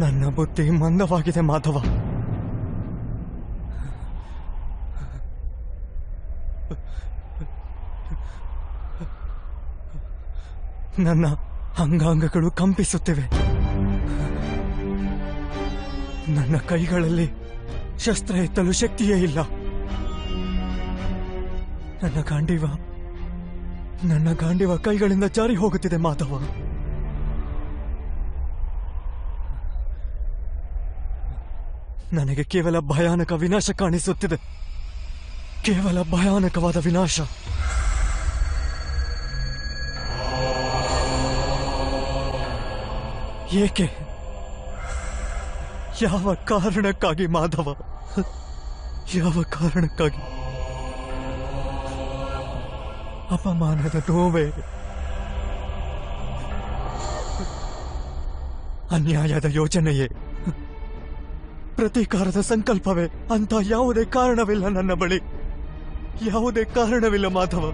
ನನ್ನ ಬುದ್ಧಿ ಮಂದವಾಗಿದೆ ಮಾಧವ. ನನ್ನ ಅಂಗಾಂಗಗಳು ಕಂಪಿಸುತ್ತಿವೆ. ನನ್ನ ಕೈಗಳಲ್ಲಿ ಶಸ್ತ್ರ ಎತ್ತಲು ಶಕ್ತಿಯೇ ಇಲ್ಲ. ನನ್ನ ಗಾಂಡಿವ ಕೈಗಳಿಂದ ಜಾರಿ ಹೋಗುತ್ತಿದೆ ಮಾಧವ. ನನಗೆ ಕೇವಲ ಭಯಾನಕ ವಿನಾಶ ಕಾಣಿಸುತ್ತಿದೆ. ಕೇವಲ ಭಯಾನಕವಾದ ವಿನಾಶ. ಏಕೆ? ಯಾವ ಕಾರಣಕ್ಕಾಗಿ ಮಾಧವ? ಯಾವ ಕಾರಣಕ್ಕಾಗಿ? ಅಪಮಾನದ ನೋವೇ? ಅನ್ಯಾಯದ ಯೋಜನೆಯೇ? ಪ್ರತೀಕಾರದ ಸಂಕಲ್ಪವೇ? ಅಂತ ಯಾವುದೇ ಕಾರಣವಿಲ್ಲ ನನ್ನ ಬಳಿ. ಯಾವುದೇ ಕಾರಣವಿಲ್ಲ ಮಾಧವ.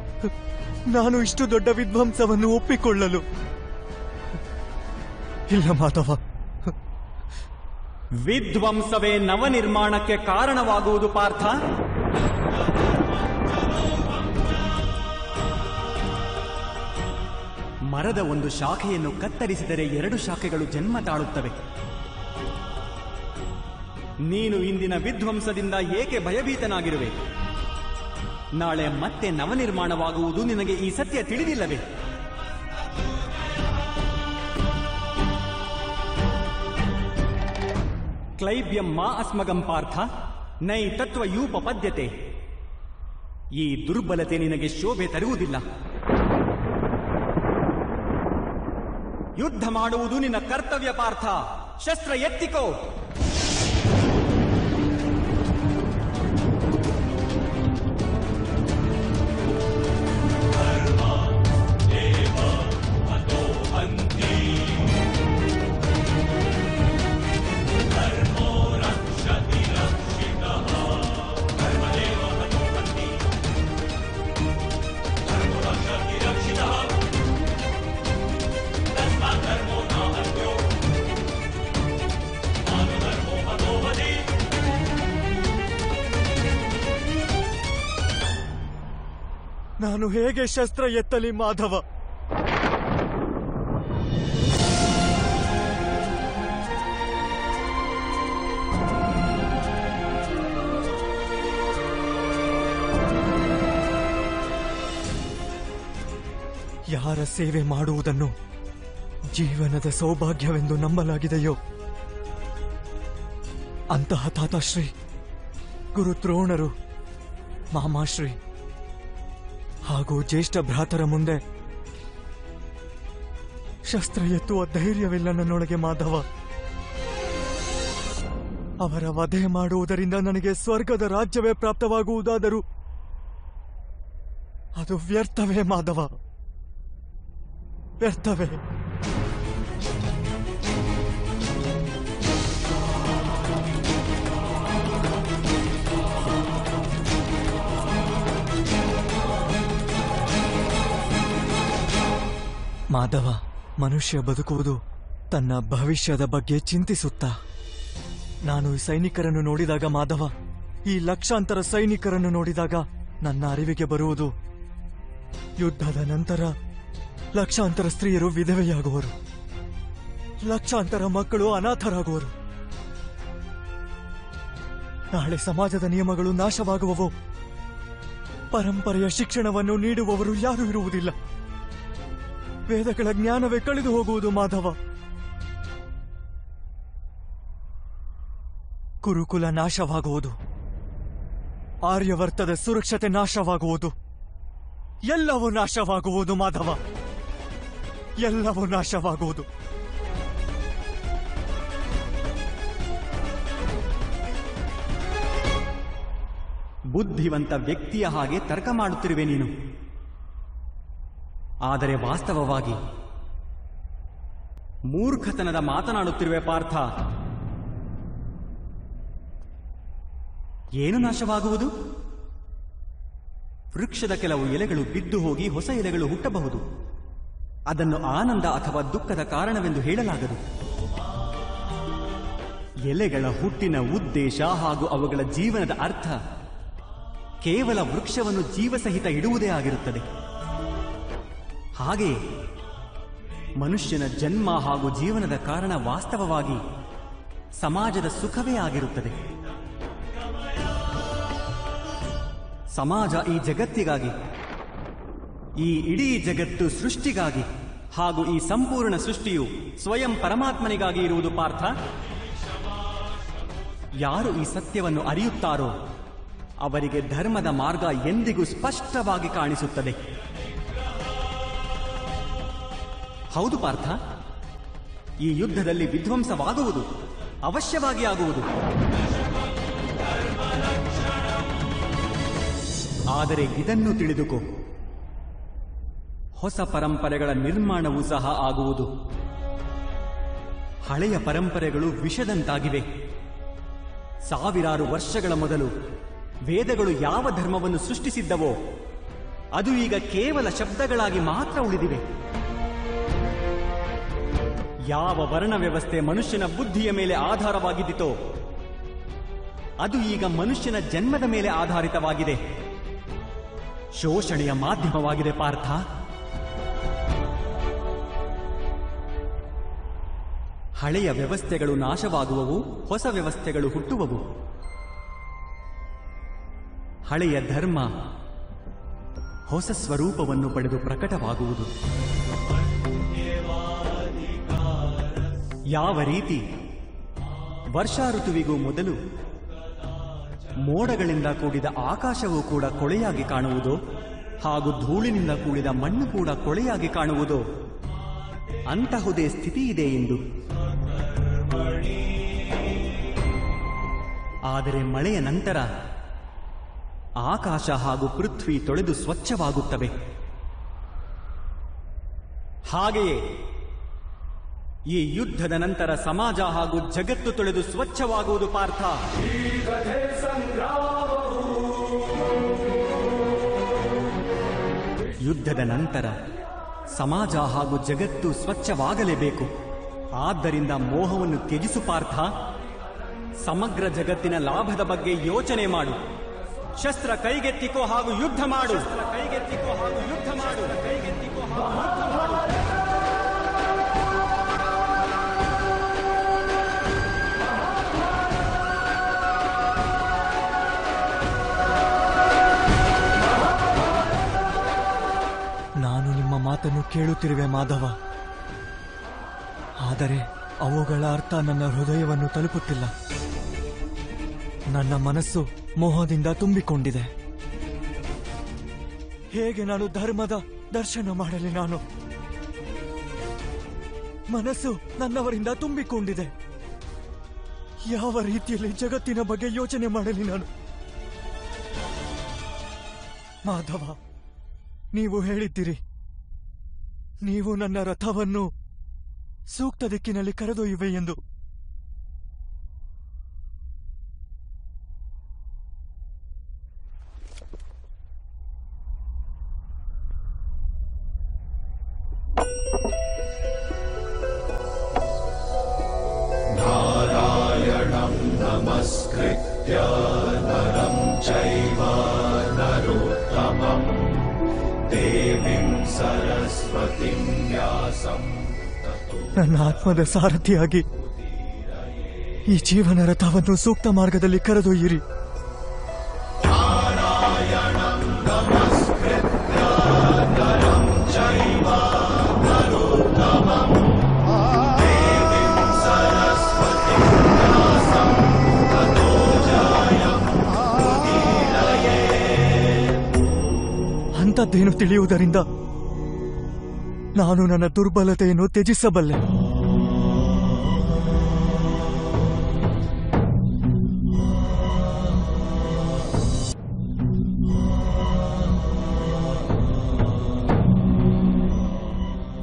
ನಾನು ಇಷ್ಟು ದೊಡ್ಡ ವಿಧ್ವಂಸವನ್ನು ಒಪ್ಪಿಕೊಳ್ಳಲು ಇಲ್ಲ ಮಾಧವ. ವಿಧ್ವಂಸವೇ ನವನಿರ್ಮಾಣಕ್ಕೆ ಕಾರಣವಾಗುವುದು ಪಾರ್ಥ. ಮರದ ಒಂದು ಶಾಖೆಯನ್ನು ಕತ್ತರಿಸಿದರೆ 2 ಶಾಖೆಗಳು ಜನ್ಮ ತಾಳುತ್ತವೆ. ನೀನು ಇಂದಿನ ವಿಧ್ವಂಸದಿಂದ ಏಕೆ ಭಯಭೀತನಾಗಿರುವೆ? ನಾಳೆ ಮತ್ತೆ ನವನಿರ್ಮಾಣವಾಗುವುದು ನಿನಗೆ ಈ ಸತ್ಯ ತಿಳಿದಿಲ್ಲವೇ? ಕ್ಲೈಬ್ಯಂ ಮಾ ಅಸ್ಮಗಂ ಪಾರ್ಥ ನೈ ತತ್ವಯೂಪಪದ್ಯತೆ. ಈ ದುರ್ಬಲತೆ ನಿನಗೆ ಶೋಭೆ ತರುವುದಿಲ್ಲ. ಯುದ್ಧ ಮಾಡುವುದು ನಿನ್ನ ಕರ್ತವ್ಯ ಪಾರ್ಥ. ಶಸ್ತ್ರ ಎತ್ತಿಕೋ. ನಾನು ಹೇಗೆ ಶಸ್ತ್ರ ಎತ್ತಲಿ ಮಾಧವ? ಯಾರ ಸೇವೆ ಮಾಡುವುದನ್ನು ಜೀವನದ ಸೌಭಾಗ್ಯವೆಂದು ನಂಬಲಾಗಿದೆಯೋ ಅಂತಹ ತಾತಾಶ್ರೀ, ಗುರು ದ್ರೋಣರು, ಮಾಮಾಶ್ರೀ ಹಾಗೂ ಜ್ಯೇಷ್ಠ ಭ್ರಾತರ ಮುಂದೆ ಶಸ್ತ್ರ ಎತ್ತುವ ಧೈರ್ಯವಿಲ್ಲ ನನ್ನೊಳಗೆ ಮಾಧವ. ಅವರ ವಧೆ ಮಾಡುವುದರಿಂದ ನನಗೆ ಸ್ವರ್ಗದ ರಾಜ್ಯವೇ ಪ್ರಾಪ್ತವಾಗುವುದಾದರೂ ಅದು ವ್ಯರ್ಥವೇ ಮಾಧವ, ವ್ಯರ್ಥವೇ. ಮಾಧವ, ಮನುಷ್ಯ ಬದುಕುವುದು ತನ್ನ ಭವಿಷ್ಯದ ಬಗ್ಗೆ ಚಿಂತಿಸುತ್ತಾ. ನಾನು ಈ ಸೈನಿಕರನ್ನು ನೋಡಿದಾಗ ಮಾಧವ, ಈ ಲಕ್ಷಾಂತರ ಸೈನಿಕರನ್ನು ನೋಡಿದಾಗ ನನ್ನ ಅರಿವಿಗೆ ಬರುವುದು, ಯುದ್ಧದ ನಂತರ ಲಕ್ಷಾಂತರ ಸ್ತ್ರೀಯರು ವಿಧವೆಯಾಗುವರು, ಲಕ್ಷಾಂತರ ಮಕ್ಕಳು ಅನಾಥರಾಗುವರು. ನಾಳೆ ಸಮಾಜದ ನಿಯಮಗಳು ನಾಶವಾಗುವವು. ಪರಂಪರೆಯ ಶಿಕ್ಷಣವನ್ನು ನೀಡುವವರು ಯಾರೂ ಇರುವುದಿಲ್ಲ. ವೇದಗಳ ಜ್ಞಾನವೇ ಕಳೆದು ಹೋಗುವುದು ಮಾಧವ. ಕುರುಕುಲ ನಾಶವಾಗುವುದು, ಆರ್ಯವರ್ತದ ಸುರಕ್ಷತೆ ನಾಶವಾಗುವುದು, ಎಲ್ಲವೂ ನಾಶವಾಗುವುದು ಮಾಧವ, ಎಲ್ಲವೂ ನಾಶವಾಗುವುದು. ಬುದ್ಧಿವಂತ ವ್ಯಕ್ತಿಯ ಹಾಗೆ ತರ್ಕ ಮಾಡುತ್ತಿರುವೆ ನೀನು. ಆದರೆ ವಾಸ್ತವವಾಗಿ ಮೂರ್ಖತನದ ಮಾತನಾಡುತ್ತಿರುವೆ ಪಾರ್ಥ. ಏನು ನಾಶವಾಗುವುದು? ವೃಕ್ಷದ ಕೆಲವು ಎಲೆಗಳು ಬಿದ್ದು ಹೋಗಿ ಹೊಸ ಎಲೆಗಳು ಹುಟ್ಟಬಹುದು. ಅದನ್ನು ಆನಂದ ಅಥವಾ ದುಃಖದ ಕಾರಣವೆಂದು ಹೇಳಲಾಗದು. ಎಲೆಗಳ ಹುಟ್ಟಿನ ಉದ್ದೇಶ ಹಾಗೂ ಅವುಗಳ ಜೀವನದ ಅರ್ಥ ಕೇವಲ ವೃಕ್ಷವನ್ನು ಜೀವಸಹಿತ ಇಡುವುದೇ ಆಗಿರುತ್ತದೆ. ಹಾಗೆಯೇ ಮನುಷ್ಯನ ಜನ್ಮ ಹಾಗೂ ಜೀವನದ ಕಾರಣ ವಾಸ್ತವವಾಗಿ ಸಮಾಜದ ಸುಖವೇ ಆಗಿರುತ್ತದೆ. ಸಮಾಜ ಈ ಜಗತ್ತಿಗಾಗಿ, ಈ ಇಡೀ ಜಗತ್ತು ಸೃಷ್ಟಿಗಾಗಿ ಹಾಗೂ ಈ ಸಂಪೂರ್ಣ ಸೃಷ್ಟಿಯು ಸ್ವಯಂ ಪರಮಾತ್ಮನಿಗಾಗಿ ಇರುವುದು ಪಾರ್ಥ. ಯಾರು ಈ ಸತ್ಯವನ್ನು ಅರಿಯುತ್ತಾರೋ ಅವರಿಗೆ ಧರ್ಮದ ಮಾರ್ಗ ಎಂದಿಗೂ ಸ್ಪಷ್ಟವಾಗಿ ಕಾಣಿಸುತ್ತದೆ. ಹೌದು ಪಾರ್ಥ, ಈ ಯುದ್ಧದಲ್ಲಿ ವಿಧ್ವಂಸವಾಗುವುದು ಅವಶ್ಯವಾಗಿ ಆಗುವುದು. ಆದರೆ ಇದನ್ನು ತಿಳಿದುಕೋ, ಹೊಸ ಪರಂಪರೆಗಳ ನಿರ್ಮಾಣವೂ ಸಹ ಆಗುವುದು. ಹಳೆಯ ಪರಂಪರೆಗಳು ವಿಷದಂತಾಗಿವೆ. ಸಾವಿರಾರು ವರ್ಷಗಳ ಮೊದಲು ವೇದಗಳು ಯಾವ ಧರ್ಮವನ್ನು ಸೃಷ್ಟಿಸಿದ್ದವೋ ಅದು ಈಗ ಕೇವಲ ಶಬ್ದಗಳಾಗಿ ಮಾತ್ರ ಉಳಿದಿವೆ. ಯಾವ ವರ್ಣ ವ್ಯವಸ್ಥೆ ಮನುಷ್ಯನ ಬುದ್ಧಿಯ ಮೇಲೆ ಆಧಾರವಾಗಿದ್ದಿತೋ ಅದು ಈಗ ಮನುಷ್ಯನ ಜನ್ಮದ ಮೇಲೆ ಆಧಾರಿತವಾಗಿದೆ. ಶೋಷಣೆಯ ಮಾಧ್ಯಮವಾಗಿದೆ ಪಾರ್ಥ. ಹಳೆಯ ವ್ಯವಸ್ಥೆಗಳು ನಾಶವಾಗುವವು, ಹೊಸ ವ್ಯವಸ್ಥೆಗಳು ಹುಟ್ಟುವವು. ಹಳೆಯ ಧರ್ಮ ಹೊಸ ಸ್ವರೂಪವನ್ನು ಪಡೆದು ಪ್ರಕಟವಾಗುವುದು. ಯಾವ ರೀತಿ ವರ್ಷಾ ಋತುವಿಗೂ ಮೊದಲು ಮೋಡಗಳಿಂದ ಕೂಡಿದ ಆಕಾಶವೂ ಕೂಡ ಕೊಳೆಯಾಗಿ ಕಾಣುವುದೋ ಹಾಗೂ ಧೂಳಿನಿಂದ ಕೂಡಿದ ಮಣ್ಣು ಕೂಡ ಕೊಳೆಯಾಗಿ ಕಾಣುವುದೋ ಅಂತಹುದೇ ಸ್ಥಿತಿ ಇದೆ ಎಂದು. ಆದರೆ ಮಳೆಯ ನಂತರ ಆಕಾಶ ಹಾಗೂ ಪೃಥ್ವಿ ತೊಳೆದು ಸ್ವಚ್ಛವಾಗುತ್ತವೆ. ಹಾಗೆಯೇ ಈ ಯುದ್ಧದ ನಂತರ ಸಮಾಜ ಹಾಗೂ ಜಗತ್ತು ತೊಳೆದು ಸ್ವಚ್ಛವಾಗುವುದು ಪಾರ್ಥ. ಯುದ್ಧದ ನಂತರ ಸಮಾಜ ಹಾಗೂ ಜಗತ್ತು ಸ್ವಚ್ಛವಾಗಲೇಬೇಕು. ಆದ್ದರಿಂದ ಮೋಹವನ್ನು ತ್ಯಜಿಸು ಪಾರ್ಥ. ಸಮಗ್ರ ಜಗತ್ತಿನ ಲಾಭದ ಬಗ್ಗೆ ಯೋಚನೆ ಮಾಡು. ಶಸ್ತ್ರ ಕೈಗೆತ್ತಿಕೋ ಹಾಗೂ ಯುದ್ಧ ಮಾಡು. ಕೈಗೆತ್ತಿಕೋ ಹಾಗೂ ಯುದ್ಧ ಮಾಡು. ಕೈಗೆತ್ತಿಕೋ ಹಾಗೂ ಯುದ್ಧ ಮಾಡು. ನಾನು ನಿಮ್ಮ ಮಾತನ್ನು ಕೇಳುತ್ತಿರುವೆ ಮಾಧವ, ಆದರೆ ಅವುಗಳ ಅರ್ಥ ನನ್ನ ಹೃದಯವನ್ನು ತಲುಪುತ್ತಿಲ್ಲ. ನನ್ನ ಮನಸ್ಸು ಮೋಹದಿಂದ ತುಂಬಿಕೊಂಡಿದೆ. ಹೇಗೆ ನಾನು ಧರ್ಮದ ದರ್ಶನ ಮಾಡಲಿ? ನಾನು ಮನಸ್ಸು ನನ್ನವರಿಂದ ತುಂಬಿಕೊಂಡಿದೆ. ಯಾವ ರೀತಿಯಲ್ಲಿ ಜಗತ್ತಿನ ಬಗ್ಗೆ ಯೋಚನೆ ಮಾಡಲಿ ನಾನು? ಮಾಧವ, ನೀವು ಹೇಳಿದ್ದೀರಿ, ನೀವು ನನ್ನ ರಥವನ್ನು ಸೂಕ್ತ ದಿಕ್ಕಿನಲ್ಲಿ ಕರೆದೊಯ್ಯುವೆ ಎಂದು. ನಾರಾಯಣಂ ನಮಸ್ಕೃತ್ಯ ನರಂ ಚೈವ ನರೋತ್ತಮಂ ದೇವಿಂ ಸರಸ್ವತಿಂ ವ್ಯಾಸಂ. ನನ್ನ ಆತ್ಮದ ಸಾರಥಿಯಾಗಿ ಈ ಜೀವನ ರಥವನ್ನು ಸೂಕ್ತ ಮಾರ್ಗದಲ್ಲಿ ಕರೆದೊಯ್ಯಿರಿ. ನಾರಾಯಣಂ ನಮಸ್ಕೃತ್ಯ ನರಂ ಚೈವ ನರೋತ್ತಮಂ ದೇವಿಂ ಸರಸ್ವತಿಂ ವ್ಯಾಸಂ ತತೋ ಜಯಂ ಉದೀರಯೇ. ಅಂಥದ್ದೇನು ತಿಳಿಯುವುದರಿಂದ ನಾನು ನನ್ನ ದುರ್ಬಲತೆಯನ್ನು ತ್ಯಜಿಸಬಲ್ಲೆ.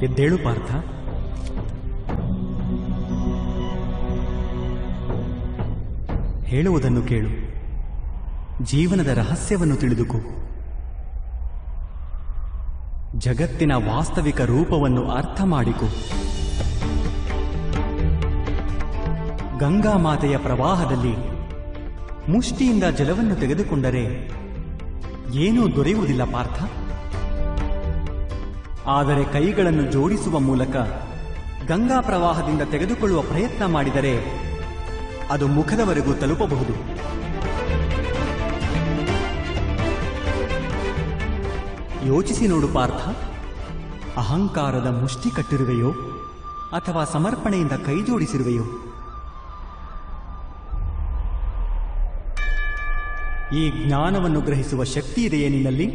ಎದ್ದೇಳು ಪಾರ್ಥ. ಹೇಳುವುದನ್ನು ಕೇಳು. ಜೀವನದ ರಹಸ್ಯವನ್ನು ತಿಳಿದುಕೋ. ಜಗತ್ತಿನ ವಾಸ್ತವಿಕ ರೂಪವನ್ನು ಅರ್ಥ ಮಾಡಿಕೊ. ಗಂಗಾ ಮಾತೆಯ ಪ್ರವಾಹದಲ್ಲಿ ಮುಷ್ಟಿಯಿಂದ ಜಲವನ್ನು ತೆಗೆದುಕೊಂಡರೆ ಏನೂ ದೊರೆಯುವುದಿಲ್ಲ ಪಾರ್ಥ. ಆದರೆ ಕೈಗಳನ್ನು ಜೋಡಿಸುವ ಮೂಲಕ ಗಂಗಾ ಪ್ರವಾಹದಿಂದ ತೆಗೆದುಕೊಳ್ಳುವ ಪ್ರಯತ್ನ ಮಾಡಿದರೆ ಅದು ಮುಖದವರೆಗೂ ತಲುಪಬಹುದು. ಯೋಚಿಸಿ ನೋಡು ಪಾರ್ಥ, ಅಹಂಕಾರದ ಮುಷ್ಟಿ ಕಟ್ಟಿರುವೆಯೋ ಅಥವಾ ಸಮರ್ಪಣೆಯಿಂದ ಕೈ ಜೋಡಿಸಿರುವೆಯೋ? ಈ ಜ್ಞಾನವನ್ನು ಗ್ರಹಿಸುವ ಶಕ್ತಿ ಇದೆಯೇ ನಿನ್ನಲ್ಲಿ?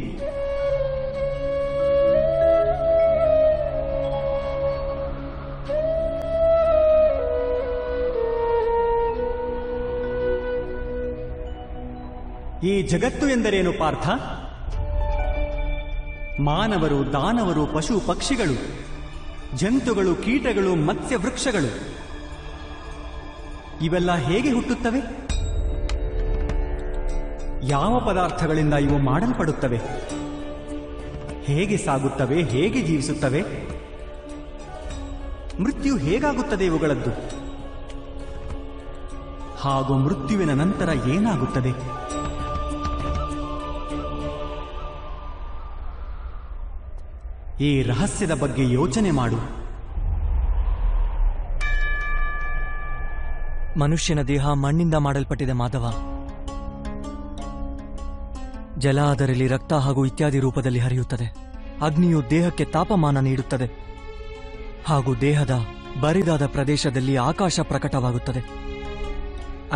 ಈ ಜಗತ್ತು ಎಂದರೇನು ಪಾರ್ಥ? ಮಾನವರು, ದಾನವರು, ಪಶು ಪಕ್ಷಿಗಳು, ಜಂತುಗಳು, ಕೀಟಗಳು, ಮತ್ಸ್ಯ ವೃಕ್ಷಗಳು ಇವೆಲ್ಲ ಹೇಗೆ ಹುಟ್ಟುತ್ತವೆ? ಯಾವ ಪದಾರ್ಥಗಳಿಂದ ಇವು ಮಾಡಲ್ಪಡುತ್ತವೆ? ಹೇಗೆ ಸಾಗುತ್ತವೆ? ಹೇಗೆ ಜೀವಿಸುತ್ತವೆ? ಮೃತ್ಯು ಹೇಗಾಗುತ್ತದೆ ಇವುಗಳದ್ದು? ಹಾಗೂ ಮೃತ್ಯುವಿನ ನಂತರ ಏನಾಗುತ್ತದೆ? ಈ ರಹಸ್ಯದ ಬಗ್ಗೆ ಯೋಚನೆ ಮಾಡು. ಮನುಷ್ಯನ ದೇಹ ಮಣ್ಣಿಂದ ಮಾಡಲ್ಪಟ್ಟಿದೆ ಮಾಧವ. ಜಲ ಅದರಲ್ಲಿ ರಕ್ತ ಹಾಗೂ ಇತ್ಯಾದಿ ರೂಪದಲ್ಲಿ ಹರಿಯುತ್ತದೆ. ಅಗ್ನಿಯು ದೇಹಕ್ಕೆ ತಾಪಮಾನ ನೀಡುತ್ತದೆ ಹಾಗೂ ದೇಹದ ಬರಿದಾದ ಪ್ರದೇಶದಲ್ಲಿ ಆಕಾಶ ಪ್ರಕಟವಾಗುತ್ತದೆ.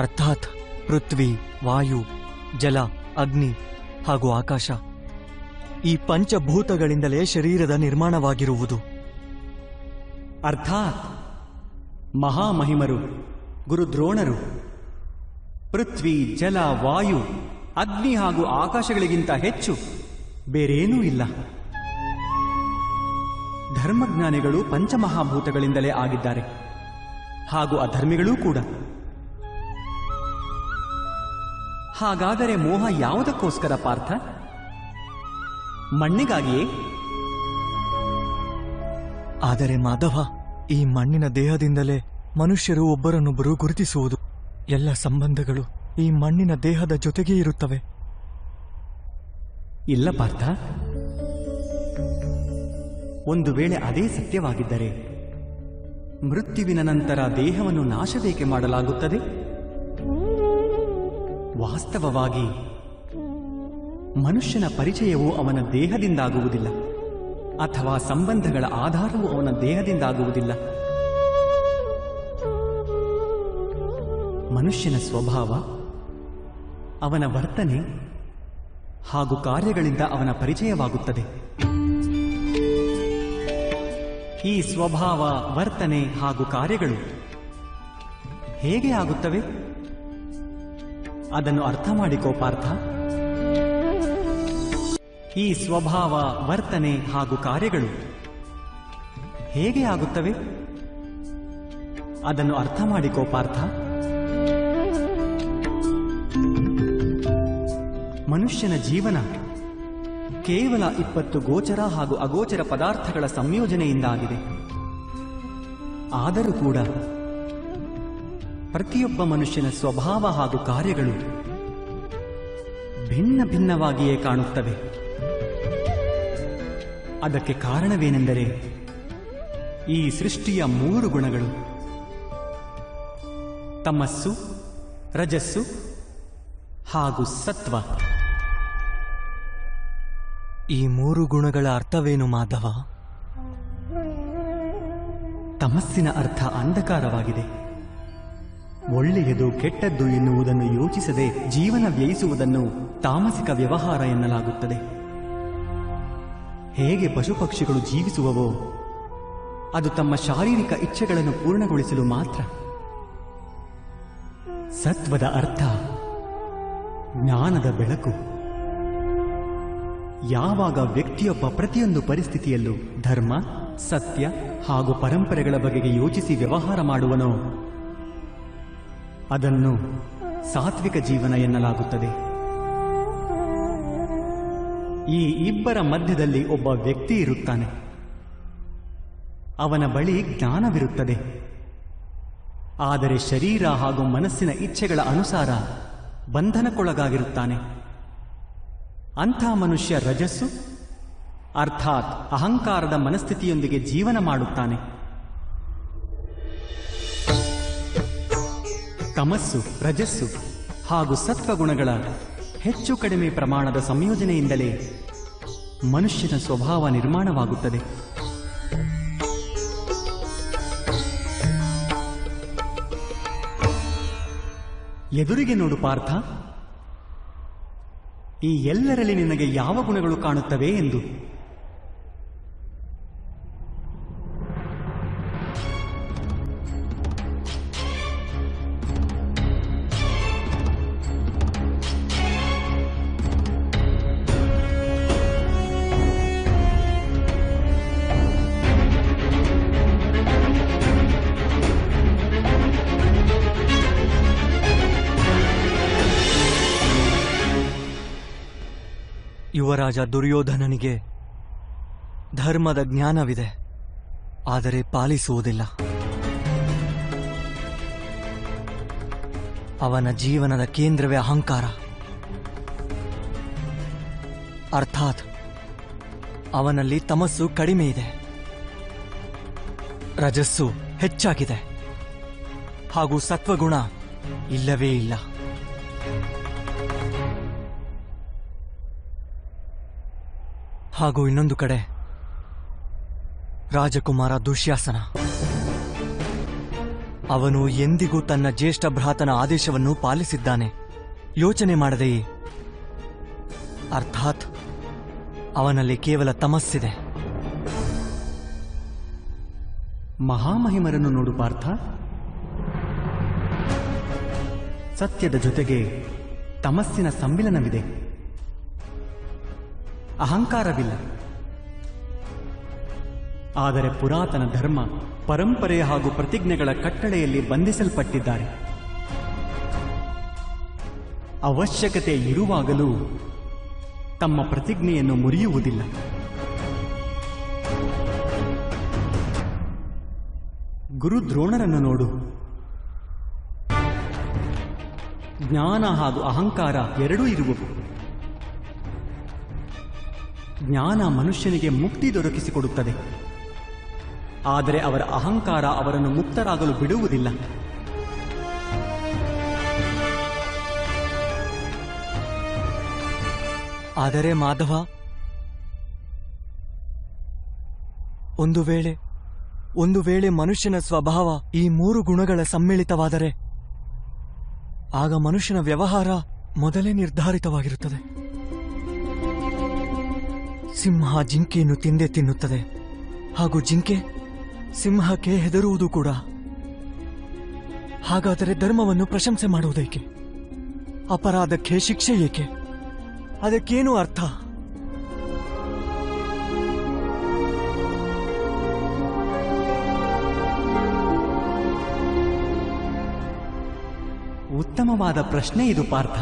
ಅರ್ಥಾತ್ ಪೃಥ್ವಿ, ವಾಯು, ಜಲ, ಅಗ್ನಿ ಹಾಗೂ ಆಕಾಶ ಈ ಪಂಚಭೂತಗಳಿಂದಲೇ ಶರೀರದ ನಿರ್ಮಾಣವಾಗಿರುವುದು. ಅರ್ಥಾತ್ ಮಹಾಮಹಿಮರು ಗುರು ದ್ರೋಣರು ಪೃಥ್ವಿ, ಜಲ, ವಾಯು, ಅಗ್ನಿ ಹಾಗೂ ಆಕಾಶಗಳಿಗಿಂತ ಹೆಚ್ಚು ಬೇರೇನೂ ಇಲ್ಲ. ಧರ್ಮಜ್ಞಾನಿಗಳು ಪಂಚಮಹಾಭೂತಗಳಿಂದಲೇ ಆಗಿದ್ದಾರೆ ಹಾಗೂ ಅಧರ್ಮಿಗಳೂ ಕೂಡ. ಹಾಗಾದರೆ ಮೋಹ ಯಾವುದಕ್ಕೋಸ್ಕರ ಪಾರ್ಥ? ಮಣ್ಣಿಗಾಗಿಯೇ? ಆದರೆ ಮಾಧವ, ಈ ಮಣ್ಣಿನ ದೇಹದಿಂದಲೇ ಮನುಷ್ಯರು ಒಬ್ಬರನ್ನೊಬ್ಬರು ಗುರುತಿಸುವುದು. ಎಲ್ಲ ಸಂಬಂಧಗಳು ಈ ಮಣ್ಣಿನ ದೇಹದ ಜೊತೆಗೇ ಇರುತ್ತವೆ. ಇಲ್ಲ ಪಾರ್ಥ, ಒಂದು ವೇಳೆ ಅದೇ ಸತ್ಯವಾಗಿದ್ದರೆ ಮೃತ್ಯುವಿನ ನಂತರ ದೇಹವನ್ನು ನಾಶವೇಕೆ ಮಾಡಲಾಗುತ್ತದೆ? ವಾಸ್ತವವಾಗಿ ಮನುಷ್ಯನ ಪರಿಚಯವು ಅವನ ದೇಹದಿಂದಾಗುವುದಿಲ್ಲ, ಅಥವಾ ಸಂಬಂಧಗಳ ಆಧಾರವು ಅವನ ದೇಹದಿಂದಾಗುವುದಿಲ್ಲ. ಮನುಷ್ಯನ ಸ್ವಭಾವ, ಅವನ ವರ್ತನೆ ಹಾಗೂ ಕಾರ್ಯಗಳಿಂದ ಅವನ ಪರಿಚಯವಾಗುತ್ತದೆ. ಈ ಸ್ವಭಾವ, ವರ್ತನೆ ಹಾಗೂ ಕಾರ್ಯಗಳು ಹೇಗೆ ಆಗುತ್ತವೆ? ಅದನ್ನು ಅರ್ಥ ಮಾಡಿಕೋ ಪಾರ್ಥ. ಈ ಸ್ವಭಾವ, ವರ್ತನೆ ಹಾಗೂ ಕಾರ್ಯಗಳು ಹೇಗೆ ಆಗುತ್ತವೆ? ಅದನ್ನು ಅರ್ಥ ಮಾಡಿಕೋ ಪಾರ್ಥ. ಮನುಷ್ಯನ ಜೀವನ ಕೇವಲ 20 ಗೋಚರ ಹಾಗೂ ಅಗೋಚರ ಪದಾರ್ಥಗಳ ಸಂಯೋಜನೆಯಿಂದಾಗಿದೆ. ಆದರೂ ಕೂಡ ಪ್ರತಿಯೊಬ್ಬ ಮನುಷ್ಯನ ಸ್ವಭಾವ ಹಾಗೂ ಕಾರ್ಯಗಳು ಭಿನ್ನ ಭಿನ್ನವಾಗಿಯೇ ಕಾಣುತ್ತವೆ. ಅದಕ್ಕೆ ಕಾರಣವೇನೆಂದರೆ ಈ ಸೃಷ್ಟಿಯ 3 ಗುಣಗಳು ತಮಸ್ಸು, ರಜಸ್ಸು ಹಾಗೂ ಸತ್ವ. ಈ 3 ಗುಣಗಳ ಅರ್ಥವೇನು ಮಾಧವ? ತಮಸ್ಸಿನ ಅರ್ಥ ಅಂಧಕಾರವಾಗಿದೆ. ಒಳ್ಳೆಯದು ಕೆಟ್ಟದ್ದು ಎನ್ನುವುದನ್ನು ಯೋಚಿಸದೆ ಜೀವನ ವ್ಯಯಿಸುವುದನ್ನು ತಾಮಸಿಕ ವ್ಯವಹಾರ ಎನ್ನಲಾಗುತ್ತದೆ. ಹೇಗೆ ಪಶುಪಕ್ಷಿಗಳು ಜೀವಿಸುವವೋ ಅದು ತಮ್ಮ ಶಾರೀರಿಕ ಇಚ್ಛೆಗಳನ್ನು ಪೂರ್ಣಗೊಳಿಸಲು ಮಾತ್ರ. ಸತ್ವದ ಅರ್ಥ ಜ್ಞಾನದ ಬೆಳಕು. ಯಾವಾಗ ವ್ಯಕ್ತಿಯೊಬ್ಬ ಪ್ರತಿಯೊಂದು ಪರಿಸ್ಥಿತಿಯಲ್ಲೂ ಧರ್ಮ, ಸತ್ಯ ಹಾಗೂ ಪರಂಪರೆಗಳ ಬಗೆಗೆ ಯೋಚಿಸಿ ವ್ಯವಹಾರ ಮಾಡುವನೋ ಅದನ್ನು ಸಾತ್ವಿಕ ಜೀವನ ಎನ್ನಲಾಗುತ್ತದೆ. ಈ ಇಬ್ಬರ ಮಧ್ಯದಲ್ಲಿ ಒಬ್ಬ ವ್ಯಕ್ತಿ ಇರುತ್ತಾನೆ. ಅವನ ಬಳಿ ಜ್ಞಾನವಿರುತ್ತದೆ. ಆದರೆ ಶರೀರ ಹಾಗೂ ಮನಸ್ಸಿನ ಇಚ್ಛೆಗಳ ಅನುಸಾರ ಬಂಧನಕ್ಕೊಳಗಾಗಿರುತ್ತಾನೆ. ಅಂಥ ಮನುಷ್ಯ ರಜಸ್ಸು ಅರ್ಥಾತ್ ಅಹಂಕಾರದ ಮನಸ್ಥಿತಿಯೊಂದಿಗೆ ಜೀವನ ಮಾಡುತ್ತಾನೆ. ತಮಸ್ಸು, ರಜಸ್ಸು ಹಾಗೂ ಸತ್ವಗುಣಗಳ ಹೆಚ್ಚು ಕಡಿಮೆ ಪ್ರಮಾಣದ ಸಂಯೋಜನೆಯಿಂದಲೇ ಮನುಷ್ಯನ ಸ್ವಭಾವ ನಿರ್ಮಾಣವಾಗುತ್ತದೆ. ಎದುರಿಗೆ ನೋಡು ಪಾರ್ಥ, ಈ ಎಲ್ಲರಲ್ಲಿ ನಿನಗೆ ಯಾವ ಗುಣಗಳು ಕಾಣುತ್ತವೆ ಎಂದು. ಯುವರಾಜ ದುರ್ಯೋಧನನಿಗೆ ಧರ್ಮದ ಜ್ಞಾನವಿದೆ, ಆದರೆ ಪಾಲಿಸುವುದಿಲ್ಲ. ಅವನ ಜೀವನದ ಕೇಂದ್ರವೇ ಅಹಂಕಾರ, ಅರ್ಥಾತ್ ಅವನಲ್ಲಿ ತಮಸ್ಸು ಕಡಿಮೆ ಇದೆ, ರಜಸ್ಸು ಹೆಚ್ಚಾಗಿದೆ ಹಾಗೂ ಸತ್ವಗುಣ ಇಲ್ಲವೇ ಇಲ್ಲ. ಹಾಗೂ ಇನ್ನೊಂದು ಕಡೆ ರಾಜಕುಮಾರ ದುಶ್ಯಾಸನ, ಅವನು ಎಂದಿಗೂ ತನ್ನ ಜ್ಯೇಷ್ಠ ಭ್ರಾತನ ಆದೇಶವನ್ನು ಪಾಲಿಸಿದ್ದಾನೆ, ಯೋಚನೆ ಮಾಡದೆಯೇ. ಅರ್ಥಾತ್ ಅವನಲ್ಲಿ ಕೇವಲ ತಮಸ್ಸಿದೆ. ಮಹಾಮಹಿಮರನ್ನು ನೋಡು ಪಾರ್ಥ, ಸತ್ಯದ ಜೊತೆಗೆ ತಮಸ್ಸಿನ ಸಮ್ಮಿಲನವಿದೆ, ಅಹಂಕಾರವಿಲ್ಲ. ಆದರೆ ಪುರಾತನ ಧರ್ಮ, ಪರಂಪರೆ ಹಾಗೂ ಪ್ರತಿಜ್ಞೆಗಳ ಕಟ್ಟಳೆಯಲ್ಲಿ ಬಂಧಿಸಲ್ಪಟ್ಟಿದ್ದಾರೆ. ಅವಶ್ಯಕತೆ ಇರುವಾಗಲೂ ತಮ್ಮ ಪ್ರತಿಜ್ಞೆಯನ್ನು ಮುರಿಯುವುದಿಲ್ಲ. ಗುರು ದ್ರೋಣರನ್ನು ನೋಡು, ಜ್ಞಾನ ಹಾಗೂ ಅಹಂಕಾರ ಎರಡೂ ಇರುವವು. ಜ್ಞಾನ ಮನುಷ್ಯನಿಗೆ ಮುಕ್ತಿ ದೊರಕಿಸಿಕೊಡುತ್ತದೆ, ಆದರೆ ಅವರ ಅಹಂಕಾರ ಅವರನ್ನು ಮುಕ್ತರಾಗಲು ಬಿಡುವುದಿಲ್ಲ. ಆದರೆ ಮಾಧವ, ಒಂದು ವೇಳೆ ಮನುಷ್ಯನ ಸ್ವಭಾವ ಈ ಮೂರು ಗುಣಗಳ ಸಮ್ಮಿಳಿತವಾದರೆ ಆಗ ಮನುಷ್ಯನ ವ್ಯವಹಾರ ಮೊದಲೇ ನಿರ್ಧಾರಿತವಾಗಿರುತ್ತದೆ. ಸಿಂಹ ಜಿಂಕೆಯನ್ನು ತಿಂದೇ ತಿನ್ನುತ್ತದೆ, ಹಾಗೂ ಜಿಂಕೆ ಸಿಂಹಕ್ಕೆ ಹೆದರುವುದು ಕೂಡ. ಹಾಗಾದರೆ ಧರ್ಮವನ್ನು ಪ್ರಶಂಸೆ ಮಾಡುವುದೇಕೆ? ಅಪರಾಧಕ್ಕೆ ಶಿಕ್ಷೆ ಏಕೆ? ಅದಕ್ಕೇನು ಅರ್ಥ? ಉತ್ತಮವಾದ ಪ್ರಶ್ನೆ ಇದು ಪಾರ್ಥ.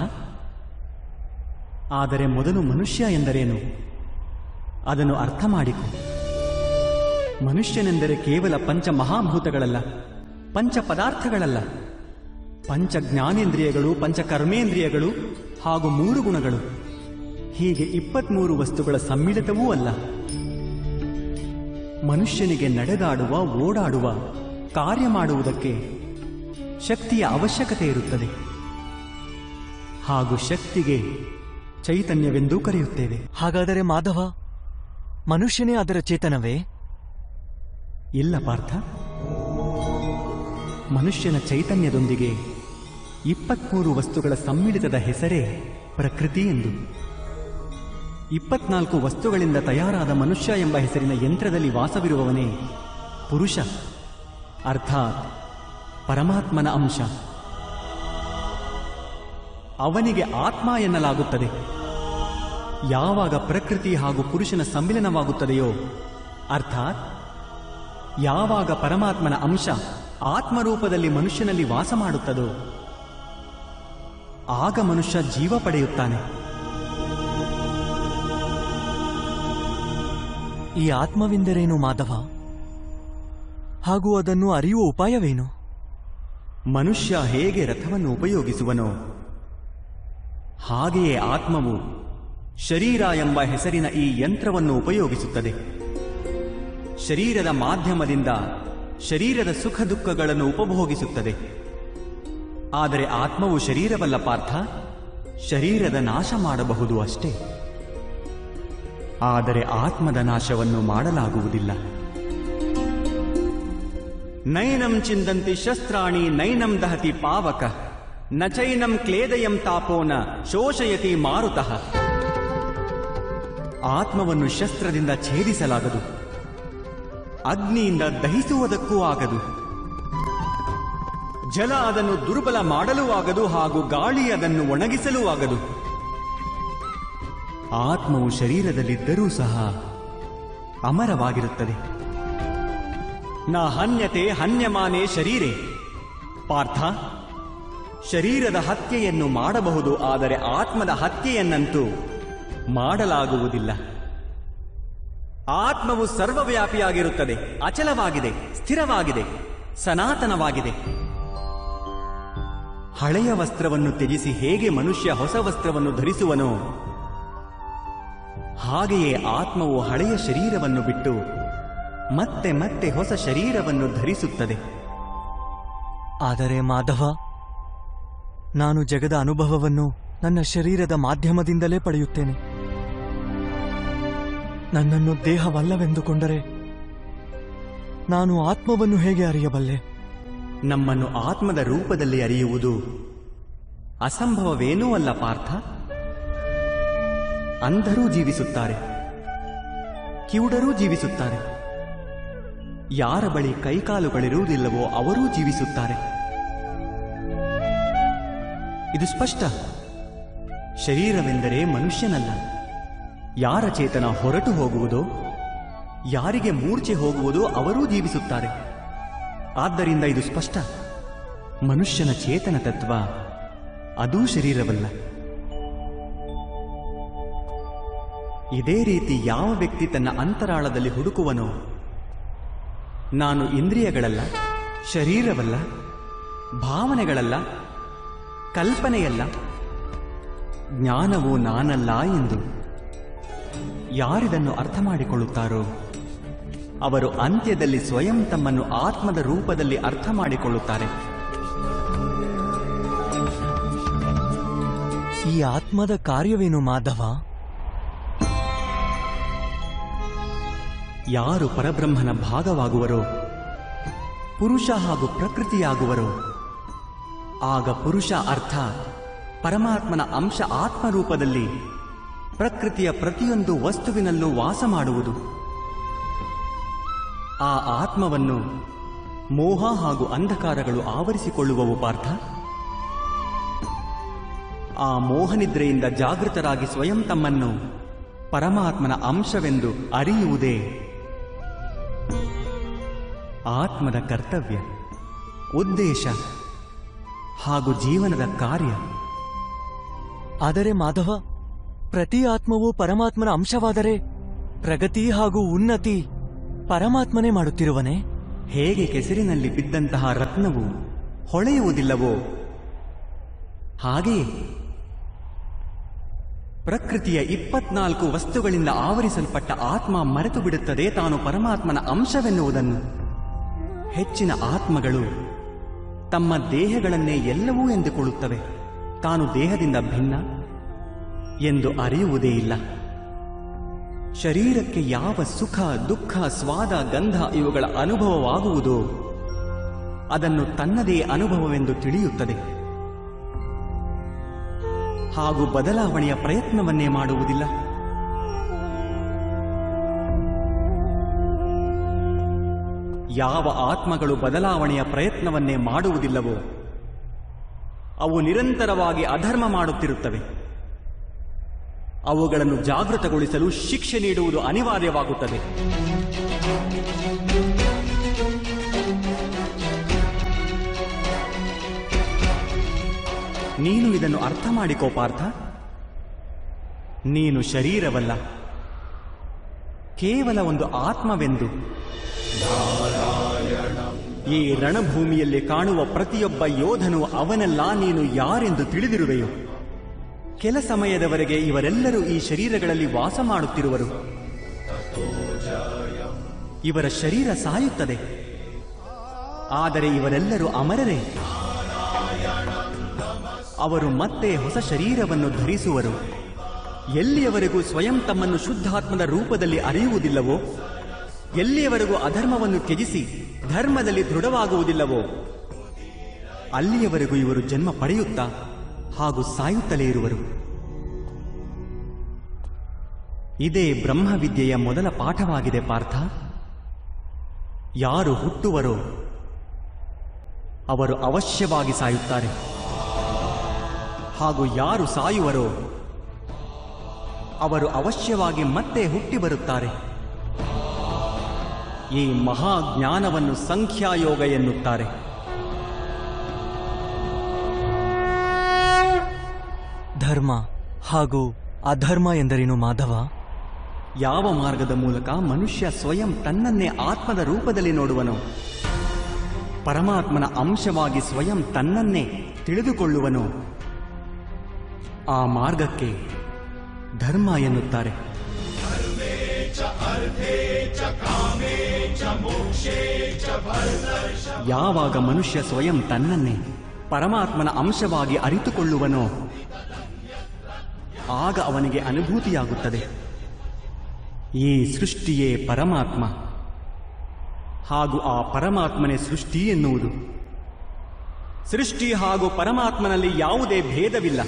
ಆದರೆ ಮೊದಲು ಮನುಷ್ಯ ಎಂದರೇನು ಅದನ್ನು ಅರ್ಥ ಮಾಡಿಕೊ. ಮನುಷ್ಯನೆಂದರೆ ಕೇವಲ ಪಂಚ ಮಹಾಭೂತಗಳಲ್ಲ, ಪಂಚ ಪದಾರ್ಥಗಳಲ್ಲ, ಪಂಚ ಜ್ಞಾನೇಂದ್ರಿಯಗಳು, ಪಂಚ ಕರ್ಮೇಂದ್ರಿಯಗಳು ಹಾಗೂ 3 ಗುಣಗಳು, ಹೀಗೆ 23 ವಸ್ತುಗಳ ಸಮ್ಮಿಳಿತವೂ ಅಲ್ಲ. ಮನುಷ್ಯನಿಗೆ ನಡೆದಾಡುವ, ಓಡಾಡುವ, ಕಾರ್ಯ ಮಾಡುವುದಕ್ಕೆ ಶಕ್ತಿಯ ಅವಶ್ಯಕತೆ ಇರುತ್ತದೆ. ಹಾಗೂ ಶಕ್ತಿಗೆ ಚೈತನ್ಯವೆಂದೂ ಕರೆಯುತ್ತೇವೆ. ಹಾಗಾದರೆ ಮಾಧವ, ಮನುಷ್ಯನೇ ಅದರ ಚೇತನವೇ? ಇಲ್ಲ ಪಾರ್ಥ, ಮನುಷ್ಯನ ಚೈತನ್ಯದೊಂದಿಗೆ 23 ವಸ್ತುಗಳ ಸಮ್ಮಿಳಿತದ ಹೆಸರೇ ಪ್ರಕೃತಿ ಎಂದು. 24 ವಸ್ತುಗಳಿಂದ ತಯಾರಾದ ಮನುಷ್ಯ ಎಂಬ ಹೆಸರಿನ ಯಂತ್ರದಲ್ಲಿ ವಾಸವಿರುವವನೇ ಪುರುಷ, ಅರ್ಥಾತ್ ಪರಮಾತ್ಮನ ಅಂಶ. ಅವನಿಗೆ ಆತ್ಮ ಎನ್ನಲಾಗುತ್ತದೆ. ಯಾವಾಗ ಪ್ರಕೃತಿ ಹಾಗೂ ಪುರುಷನ ಸಮ್ಮಿಲನವಾಗುತ್ತದೆಯೋ, ಅರ್ಥಾತ್ ಯಾವಾಗ ಪರಮಾತ್ಮನ ಅಂಶ ಆತ್ಮರೂಪದಲ್ಲಿ ಮನುಷ್ಯನಲ್ಲಿ ವಾಸ ಮಾಡುತ್ತದೋ, ಆಗ ಮನುಷ್ಯ ಜೀವ ಪಡೆಯುತ್ತಾನೆ. ಈ ಆತ್ಮವೆಂದರೇನು ಮಾಧವ? ಹಾಗೂ ಅದನ್ನು ಅರಿಯುವ ಉಪಾಯವೇನು? ಮನುಷ್ಯ ಹೇಗೆ ರಥವನ್ನು ಉಪಯೋಗಿಸುವನೋ ಹಾಗೆಯೇ ಆತ್ಮವು ಶರೀರ ಎಂಬ ಹೆಸರಿನ ಈ ಯಂತ್ರವನ್ನು ಉಪಯೋಗಿಸುತ್ತದೆ. ಶರೀರದ ಮಾಧ್ಯಮದಿಂದ ಶರೀರದ ಸುಖ ದುಃಖಗಳನ್ನು ಉಪಭೋಗಿಸುತ್ತದೆ. ಆದರೆ ಆತ್ಮವು ಶರೀರವಲ್ಲ ಪಾರ್ಥ, ಶರೀರದ ನಾಶ ಮಾಡಬಹುದು ಅಷ್ಟೇ. ಆದರೆ ಆತ್ಮದ ನಾಶವನ್ನು ಮಾಡಲಾಗುವುದಿಲ್ಲ. ನೈನಂ ಚಿಂದಂತಿ ಶಸ್ತ್ರಾಣಿ ನೈನಂ ದಹತಿ ಪಾವಕ ನ ಚೈನಂ ಕ್ಲೇದಯಂ ತಾಪೋನ ಶೋಷಯತಿ ಮಾರುತಃ. ಆತ್ಮವನ್ನು ಶಸ್ತ್ರದಿಂದ ಛೇದಿಸಲಾಗದು, ಅಗ್ನಿಯಿಂದ ದಹಿಸುವುದಕ್ಕೂ ಆಗದು, ಜಲ ಅದನ್ನು ದುರ್ಬಲ ಮಾಡಲೂ ಆಗದು, ಹಾಗೂ ಗಾಳಿ ಅದನ್ನು ಒಣಗಿಸಲೂ ಆಗದು. ಆತ್ಮವು ಶರೀರದಲ್ಲಿದ್ದರೂ ಸಹ ಅಮರವಾಗಿರುತ್ತದೆ. ನ ಹನ್ಯತೆ ಹನ್ಯಮಾನೇ ಶರೀರೆ. ಪಾರ್ಥ, ಶರೀರದ ಹತ್ಯೆಯನ್ನು ಮಾಡಬಹುದು, ಆದರೆ ಆತ್ಮದ ಹತ್ಯೆಯನ್ನಂತೂ ಮಾಡಲಾಗುವುದಿಲ್ಲ. ಆತ್ಮವು ಸರ್ವವ್ಯಾಪಿಯಾಗಿರುತ್ತದೆ, ಅಚಲವಾಗಿದೆ, ಸ್ಥಿರವಾಗಿದೆ, ಸನಾತನವಾಗಿದೆ. ಹಳೆಯ ವಸ್ತ್ರವನ್ನು ತ್ಯಜಿಸಿ ಹೇಗೆ ಮನುಷ್ಯ ಹೊಸ ವಸ್ತ್ರವನ್ನು ಧರಿಸುವನೋ ಹಾಗೆಯೇ ಆತ್ಮವು ಹಳೆಯ ಶರೀರವನ್ನು ಬಿಟ್ಟು ಮತ್ತೆ ಮತ್ತೆ ಹೊಸ ಶರೀರವನ್ನು ಧರಿಸುತ್ತದೆ. ಆದರೆ ಮಾಧವ, ನಾನು ಜಗದ ಅನುಭವವನ್ನು ನನ್ನ ಶರೀರದ ಮಾಧ್ಯಮದಿಂದಲೇ ಪಡೆಯುತ್ತೇನೆ. ನನ್ನನ್ನು ದೇಹವಲ್ಲವೆಂದುಕೊಂಡರೆ ನಾನು ಆತ್ಮವನ್ನು ಹೇಗೆ ಅರಿಯಬಲ್ಲೆ? ನಮ್ಮನ್ನು ಆತ್ಮದ ರೂಪದಲ್ಲಿ ಅರಿಯುವುದು ಅಸಂಭವವೇನೂ ಅಲ್ಲ ಪಾರ್ಥ. ಅಂಧರೂ ಜೀವಿಸುತ್ತಾರೆ, ಕಿವುಡರೂ ಜೀವಿಸುತ್ತಾರೆ, ಯಾರ ಬಳಿ ಕೈಕಾಲುಗಳಿರುವುದಿಲ್ಲವೋ ಅವರೂ ಜೀವಿಸುತ್ತಾರೆ. ಇದು ಸ್ಪಷ್ಟ. ಶರೀರವೆಂದರೆ ಮನುಷ್ಯನಲ್ಲ. ಯಾರ ಚೇತನ ಹೊರಟು ಹೋಗುವುದೋ, ಯಾರಿಗೆ ಮೂರ್ಛೆ ಹೋಗುವುದೋ ಅವರೂ ಜೀವಿಸುತ್ತಾರೆ. ಆದ್ದರಿಂದ ಇದು ಸ್ಪಷ್ಟ. ಮನುಷ್ಯನ ಚೇತನ ತತ್ವ ಅದೂ ಶರೀರವಲ್ಲ. ಇದೇ ರೀತಿ ಯಾವ ವ್ಯಕ್ತಿ ತನ್ನ ಅಂತರಾಳದಲ್ಲಿ ಹುಡುಕುವನೋ, ನಾನು ಇಂದ್ರಿಯಗಳಲ್ಲ, ಶರೀರವಲ್ಲ, ಭಾವನೆಗಳಲ್ಲ, ಕಲ್ಪನೆಯಲ್ಲ, ಜ್ಞಾನವು ನಾನಲ್ಲ ಎಂದು ಯಾರಿದನ್ನು ಅರ್ಥ ಮಾಡಿಕೊಳ್ಳುತ್ತಾರೋ ಅವರು ಅಂತ್ಯದಲ್ಲಿ ಸ್ವಯಂ ತಮ್ಮನ್ನು ಆತ್ಮದ ರೂಪದಲ್ಲಿ ಅರ್ಥ ಮಾಡಿಕೊಳ್ಳುತ್ತಾರೆ. ಈ ಆತ್ಮದ ಕಾರ್ಯವೇನು ಮಾಧವ? ಯಾರು ಪರಬ್ರಹ್ಮನ ಭಾಗವಾಗುವರೋ, ಪುರುಷ ಹಾಗೂ ಪ್ರಕೃತಿಯಾಗುವರೋ, ಆಗ ಪುರುಷ ಅರ್ಥ ಪರಮಾತ್ಮನ ಅಂಶ ಆತ್ಮರೂಪದಲ್ಲಿ ಪ್ರಕೃತಿಯ ಪ್ರತಿಯೊಂದು ವಸ್ತುವಿನಲ್ಲೂ ವಾಸ ಮಾಡುವುದು. ಆ ಆತ್ಮವನ್ನು ಮೋಹ ಹಾಗೂ ಅಂಧಕಾರಗಳು ಆವರಿಸಿಕೊಳ್ಳುವವು ಪಾರ್ಥ. ಆ ಮೋಹನಿದ್ರೆಯಿಂದ ಜಾಗೃತರಾಗಿ ಸ್ವಯಂ ತಮ್ಮನ್ನು ಪರಮಾತ್ಮನ ಅಂಶವೆಂದು ಅರಿಯುವುದೇ ಆತ್ಮದ ಕರ್ತವ್ಯ, ಉದ್ದೇಶ ಹಾಗೂ ಜೀವನದ ಕಾರ್ಯ. ಆದರೆ ಮಾಧವ, ಪ್ರತಿ ಆತ್ಮವು ಪರಮಾತ್ಮನ ಅಂಶವಾದರೆ ಪ್ರಗತಿ ಹಾಗೂ ಉನ್ನತಿ ಪರಮಾತ್ಮನೇ ಮಾಡುತ್ತಿರುವನೇ? ಹೇಗೆ ಕೆಸರಿನಲ್ಲಿ ಬಿದ್ದಂತಹ ರತ್ನವು ಹೊಳೆಯುವುದಿಲ್ಲವೋ ಹಾಗೆಯೇ ಪ್ರಕೃತಿಯ 24 ವಸ್ತುಗಳಿಂದ ಆವರಿಸಲ್ಪಟ್ಟ ಆತ್ಮ ಮರೆತು ಬಿಡುತ್ತದೆ ತಾನು ಪರಮಾತ್ಮನ ಅಂಶವೆನ್ನುವುದನ್ನು. ಹೆಚ್ಚಿನ ಆತ್ಮಗಳು ತಮ್ಮ ದೇಹಗಳನ್ನೇ ಎಲ್ಲವೂ ಎಂದುಕೊಳ್ಳುತ್ತವೆ. ತಾನು ದೇಹದಿಂದ ಭಿನ್ನ ಎಂದು ಅರಿಯುವುದೇ ಇಲ್ಲ. ಶರೀರಕ್ಕೆ ಯಾವ ಸುಖ, ದುಃಖ, ಸ್ವಾದ, ಗಂಧ ಇವುಗಳ ಅನುಭವವಾಗುವುದೋ ಅದನ್ನು ತನ್ನದೇ ಅನುಭವವೆಂದು ತಿಳಿಯುತ್ತದೆ. ಹಾಗೂ ಬದಲಾವಣೆಯ ಪ್ರಯತ್ನವನ್ನೇ ಮಾಡುವುದಿಲ್ಲ. ಯಾವ ಆತ್ಮಗಳು ಬದಲಾವಣೆಯ ಪ್ರಯತ್ನವನ್ನೇ ಮಾಡುವುದಿಲ್ಲವೋ ಅವು ನಿರಂತರವಾಗಿ ಅಧರ್ಮ ಮಾಡುತ್ತಿರುತ್ತವೆ. ಅವುಗಳನ್ನು ಜಾಗೃತಗೊಳಿಸಲು ಶಿಕ್ಷೆ ನೀಡುವುದು ಅನಿವಾರ್ಯವಾಗುತ್ತದೆ. ನೀನು ಇದನ್ನು ಅರ್ಥ ಮಾಡಿಕೋ ಪಾರ್ಥ. ನೀನು ಶರೀರವಲ್ಲ, ಕೇವಲ ಒಂದು ಆತ್ಮವೆಂದು. ನಾರಾಯಣಂ ಈ ರಣಭೂಮಿಯಲ್ಲಿ ಕಾಣುವ ಪ್ರತಿಯೊಬ್ಬ ಯೋಧನು ಅವನೆಲ್ಲ ನೀನು ಯಾರೆಂದು ತಿಳಿದಿರುವೆಯೋ. ಕೆಲ ಸಮಯದವರೆಗೆ ಇವರೆಲ್ಲರೂ ಈ ಶರೀರಗಳಲ್ಲಿ ವಾಸ ಮಾಡುತ್ತಿರುವರು. ಇವರ ಶರೀರ ಸಾಯುತ್ತದೆ, ಆದರೆ ಇವರೆಲ್ಲರೂ ಅಮರರೇ. ಅವರು ಮತ್ತೆ ಹೊಸ ಶರೀರವನ್ನು ಧರಿಸುವರು. ಎಲ್ಲಿಯವರೆಗೂ ಸ್ವಯಂ ತಮ್ಮನ್ನು ಶುದ್ಧಾತ್ಮದ ರೂಪದಲ್ಲಿ ಅರಿಯುವುದಿಲ್ಲವೋ, ಎಲ್ಲಿಯವರೆಗೂ ಅಧರ್ಮವನ್ನು ತ್ಯಜಿಸಿ ಧರ್ಮದಲ್ಲಿ ದೃಢವಾಗುವುದಿಲ್ಲವೋ, ಅಲ್ಲಿಯವರೆಗೂ ಇವರು ಜನ್ಮ ಪಡೆಯುತ್ತಾ ಹಾಗೂ ಸಾಯುತ್ತಲೇ ಇರುವರು. ಇದೇ ಬ್ರಹ್ಮವಿದ್ಯೆಯ ಮೊದಲ ಪಾಠವಾಗಿದೆ ಪಾರ್ಥ. ಯಾರು ಹುಟ್ಟುವರೋ ಅವರು ಅವಶ್ಯವಾಗಿ ಸಾಯುತ್ತಾರೆ, ಹಾಗೂ ಯಾರು ಸಾಯುವರೋ ಅವರು ಅವಶ್ಯವಾಗಿ ಮತ್ತೆ ಹುಟ್ಟಿ ಬರುತ್ತಾರೆ. ಈ ಮಹಾಜ್ಞಾನವನ್ನು ಸಂಖ್ಯಾಯೋಗ ಎನ್ನುತ್ತಾರೆ. ಧರ್ಮ ಹಾಗೂ ಅಧರ್ಮ ಎಂದರೇನು ಮಾಧವ? ಯಾವ ಮಾರ್ಗದ ಮೂಲಕ ಮನುಷ್ಯ ಸ್ವಯಂ ತನ್ನನ್ನೇ ಆತ್ಮದ ರೂಪದಲ್ಲಿ ನೋಡುವನೋ, ಪರಮಾತ್ಮನ ಅಂಶವಾಗಿ ಸ್ವಯಂ ತನ್ನನ್ನೇ ತಿಳಿದುಕೊಳ್ಳುವನೋ, ಆ ಮಾರ್ಗಕ್ಕೆ ಧರ್ಮ ಎನ್ನುತ್ತಾರೆ. ಯಾವಾಗ ಮನುಷ್ಯ ಸ್ವಯಂ ತನ್ನನ್ನೇ ಪರಮಾತ್ಮನ ಅಂಶವಾಗಿ ಅರಿತುಕೊಳ್ಳುವನೋ, ಆಗ ಅವನಿಗೆ ಅನುಭೂತಿಯಾಗುತ್ತದೆ, ಈ ಸೃಷ್ಟಿಯೇ ಪರಮಾತ್ಮ ಹಾಗೂ ಆ ಪರಮಾತ್ಮನೇ ಸೃಷ್ಟಿ ಎನ್ನುವುದು. ಸೃಷ್ಟಿ ಹಾಗೂ ಪರಮಾತ್ಮನಲ್ಲಿ ಯಾವುದೇ ಭೇದವಿಲ್ಲ.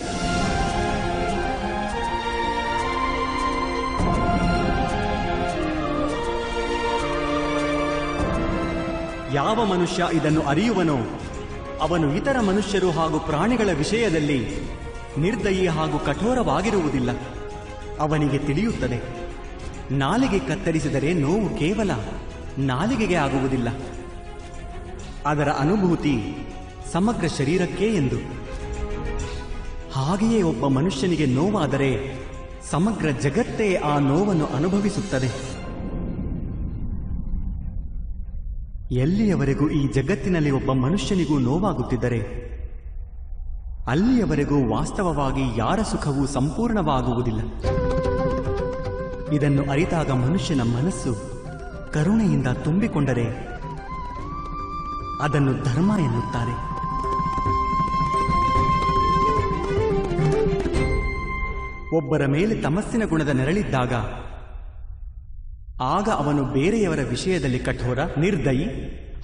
ಯಾವ ಮನುಷ್ಯ ಇದನ್ನು ಅರಿಯುವನೋ ಅವನು ಇತರ ಮನುಷ್ಯರು ಹಾಗೂ ಪ್ರಾಣಿಗಳ ವಿಷಯದಲ್ಲಿ ನಿರ್ದಯಿ ಹಾಗೂ ಕಠೋರವಾಗಿರುವುದಿಲ್ಲ. ಅವನಿಗೆ ತಿಳಿಯುತ್ತದೆ, ನಾಲಿಗೆ ಕತ್ತರಿಸಿದರೆ ನೋವು ಕೇವಲ ನಾಲಿಗೆಗೆ ಆಗುವುದಿಲ್ಲ, ಅದರ ಅನುಭೂತಿ ಸಮಗ್ರ ಶರೀರಕ್ಕೇ ಎಂದು. ಹಾಗೆಯೇ ಒಬ್ಬ ಮನುಷ್ಯನಿಗೆ ನೋವಾದರೆ ಸಮಗ್ರ ಜಗತ್ತೇ ಆ ನೋವನ್ನು ಅನುಭವಿಸುತ್ತದೆ. ಎಲ್ಲಿಯವರೆಗೂ ಈ ಜಗತ್ತಿನಲ್ಲಿ ಒಬ್ಬ ಮನುಷ್ಯನಿಗೂ ನೋವಾಗುತ್ತಿದ್ದರೆ ಅಲ್ಲಿಯವರೆಗೂ ವಾಸ್ತವವಾಗಿ ಯಾರ ಸುಖವೂ ಸಂಪೂರ್ಣವಾಗುವುದಿಲ್ಲ. ಇದನ್ನು ಅರಿತಾಗ ಮನುಷ್ಯನ ಮನಸ್ಸು ಕರುಣೆಯಿಂದ ತುಂಬಿಕೊಂಡರೆ ಅದನ್ನು ಧರ್ಮ ಎನ್ನುತ್ತಾರೆ. ಒಬ್ಬರ ಮೇಲೆ ತಮಸ್ಸಿನ ಗುಣದ ನೆರಳಿದ್ದಾಗ ಆಗ ಅವನು ಬೇರೆಯವರ ವಿಷಯದಲ್ಲಿ ಕಠೋರ, ನಿರ್ದಯಿ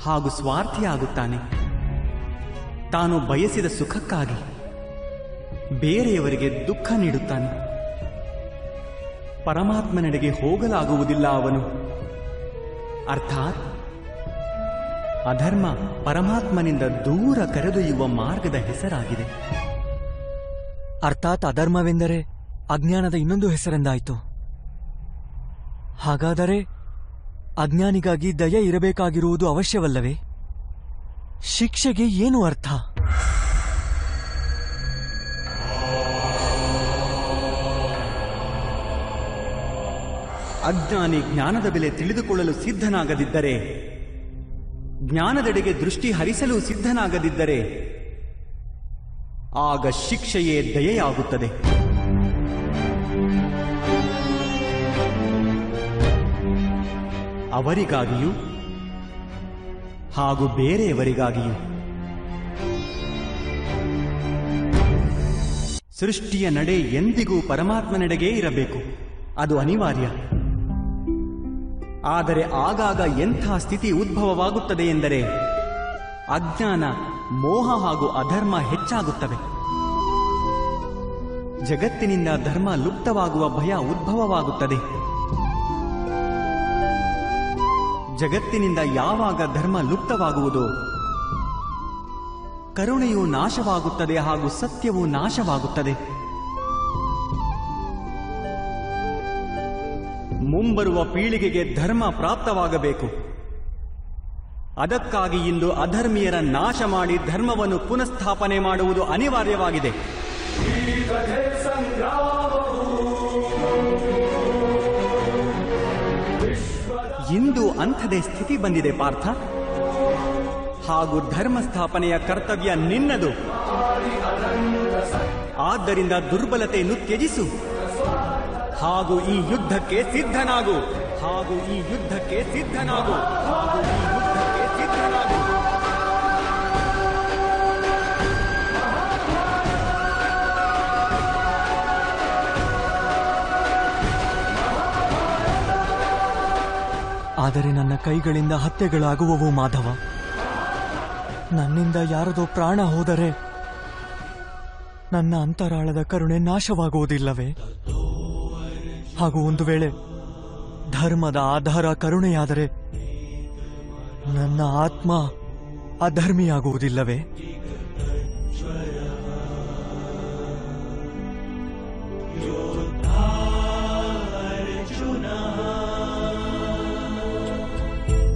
ಹಾಗೂ ಸ್ವಾರ್ಥಿಯಾಗುತ್ತಾನೆ. ತಾನು ಬಯಸಿದ ಸುಖಕ್ಕಾಗಿ ಬೇರೆಯವರಿಗೆ ದುಃಖ ನೀಡುತ್ತಾನೆ. ಪರಮಾತ್ಮನೆಡೆಗೆ ಹೋಗಲಾಗುವುದಿಲ್ಲ ಅವನು. ಅರ್ಥಾತ್ ಅಧರ್ಮ ಪರಮಾತ್ಮನಿಂದ ದೂರ ಕರೆದೊಯ್ಯುವ ಮಾರ್ಗದ ಹೆಸರಾಗಿದೆ. ಅರ್ಥಾತ್ ಅಧರ್ಮವೆಂದರೆ ಅಜ್ಞಾನದ ಇನ್ನೊಂದು ಹೆಸರೆಂದಾಯಿತು. ಹಾಗಾದರೆ ಅಜ್ಞಾನಿಗಾಗಿ ದಯೆ ಇರಬೇಕಾಗಿರುವುದು ಅವಶ್ಯವಲ್ಲವೇ? ಶಿಕ್ಷೆಗೆ ಏನು ಅರ್ಥ? ಅಜ್ಞಾನಿ ಜ್ಞಾನದ ಬೆಲೆ ತಿಳಿದುಕೊಳ್ಳಲು ಸಿದ್ಧನಾಗದಿದ್ದರೆ, ಜ್ಞಾನದೆಡೆಗೆ ದೃಷ್ಟಿ ಹರಿಸಲು ಸಿದ್ಧನಾಗದಿದ್ದರೆ ಆಗ ಶಿಕ್ಷೆಯೇ ದಯೆಯಾಗುತ್ತದೆ. ಅವರಿಗಾಗಿಯೂ ಹಾಗೂ ಬೇರೆಯವರಿಗಾಗಿಯೂ. ಸೃಷ್ಟಿಯ ನಡೆ ಎಂದಿಗೂ ಪರಮಾತ್ಮನೆಡೆಗೇ ಇರಬೇಕು, ಅದು ಅನಿವಾರ್ಯ. ಆದರೆ ಆಗಾಗ ಎಂಥ ಸ್ಥಿತಿ ಉದ್ಭವವಾಗುತ್ತದೆ ಎಂದರೆ ಅಜ್ಞಾನ, ಮೋಹ ಹಾಗೂ ಅಧರ್ಮ ಹೆಚ್ಚಾಗುತ್ತವೆ. ಜಗತ್ತಿನಿಂದ ಧರ್ಮ ಲುಪ್ತವಾಗುವ ಭಯ ಉದ್ಭವವಾಗುತ್ತದೆ. ಜಗತ್ತಿನಿಂದ ಯಾವಾಗ ಧರ್ಮ ಲುಪ್ತವಾಗುವುದೋ ಕರುಣೆಯು ನಾಶವಾಗುತ್ತದೆ ಹಾಗೂ ಸತ್ಯವೂ ನಾಶವಾಗುತ್ತದೆ. ಮುಂಬರುವ ಪೀಳಿಗೆಗೆ ಧರ್ಮ ಪ್ರಾಪ್ತವಾಗಬೇಕು. ಅದಕ್ಕಾಗಿ ಇಂದು ಅಧರ್ಮೀಯರ ನಾಶ ಮಾಡಿ ಧರ್ಮವನ್ನು ಪುನಃಸ್ಥಾಪನೆ ಮಾಡುವುದು ಅನಿವಾರ್ಯವಾಗಿದೆ. ಇಂದು ಅಂಥದೇ ಸ್ಥಿತಿ ಬಂದಿದೆ ಪಾರ್ಥ. ಹಾಗೂ ಧರ್ಮ ಸ್ಥಾಪನೆಯ ಕರ್ತವ್ಯ ನಿನ್ನದು. ಆದ್ದರಿಂದ ದುರ್ಬಲತೆಯನ್ನು ತ್ಯಜಿಸು ಹಾಗೂ ಈ ಯುದ್ಧಕ್ಕೆ ಸಿದ್ಧನಾಗು. ಹಾಗೂ ಈ ಯುದ್ಧಕ್ಕೆ ಸಿದ್ಧನಾಗು. ಹಾಗೂ ಈ ಯುದ್ಧಕ್ಕೆ ಸಿದ್ಧನಾಗು. ಆದರೆ ನನ್ನ ಕೈಗಳಿಂದ ಹತ್ಯೆಗಳಾಗುವವು ಮಾಧವ. ನನ್ನಿಂದ ಯಾರದೋ ಪ್ರಾಣ ಹೋದರೆ ನನ್ನ ಅಂತರಾಳದ ಕರುಣೆ ನಾಶವಾಗುವುದಿಲ್ಲವೇ? ಹಾಗೂ ಒಂದು ವೇಳೆ ಧರ್ಮದ ಆಧಾರ ಕರುಣೆಯಾದರೆ ನನ್ನ ಆತ್ಮ ಅಧರ್ಮಿಯಾಗುವುದಿಲ್ಲವೇ?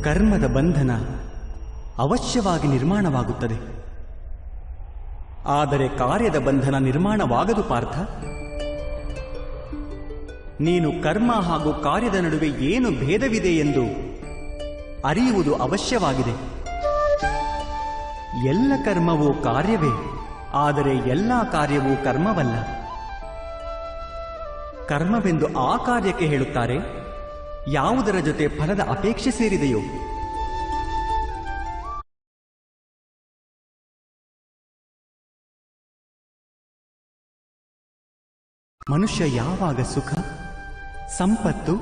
ಕರ್ಮದ ಬಂಧನ ಅವಶ್ಯವಾಗಿ ನಿರ್ಮಾಣವಾಗುತ್ತದೆ, ಆದರೆ ಕಾರ್ಯದ ಬಂಧನ ನಿರ್ಮಾಣವಾಗದು ಪಾರ್ಥ. ನೀನು ಕರ್ಮ ಹಾಗೂ ಕಾರ್ಯದ ನಡುವೆ ಏನು ಭೇದವಿದೆ ಎಂದು ಅರಿಯುವುದು ಅವಶ್ಯವಾಗಿದೆ. ಎಲ್ಲ ಕರ್ಮವೂ ಕಾರ್ಯವೇ, ಆದರೆ ಎಲ್ಲ ಕಾರ್ಯವೂ ಕರ್ಮವಲ್ಲ. ಕರ್ಮವೆಂದು ಆ ಕಾರ್ಯಕ್ಕೆ ಹೇಳುತ್ತಾರೆ ಯಾವುದರ ಜೊತೆ ಫಲದ ಅಪೇಕ್ಷೆ ಸೇರಿದೆಯೋ. ಮನುಷ್ಯ ಯಾವಾಗ ಸುಖ, ಸಂಪತ್ತು,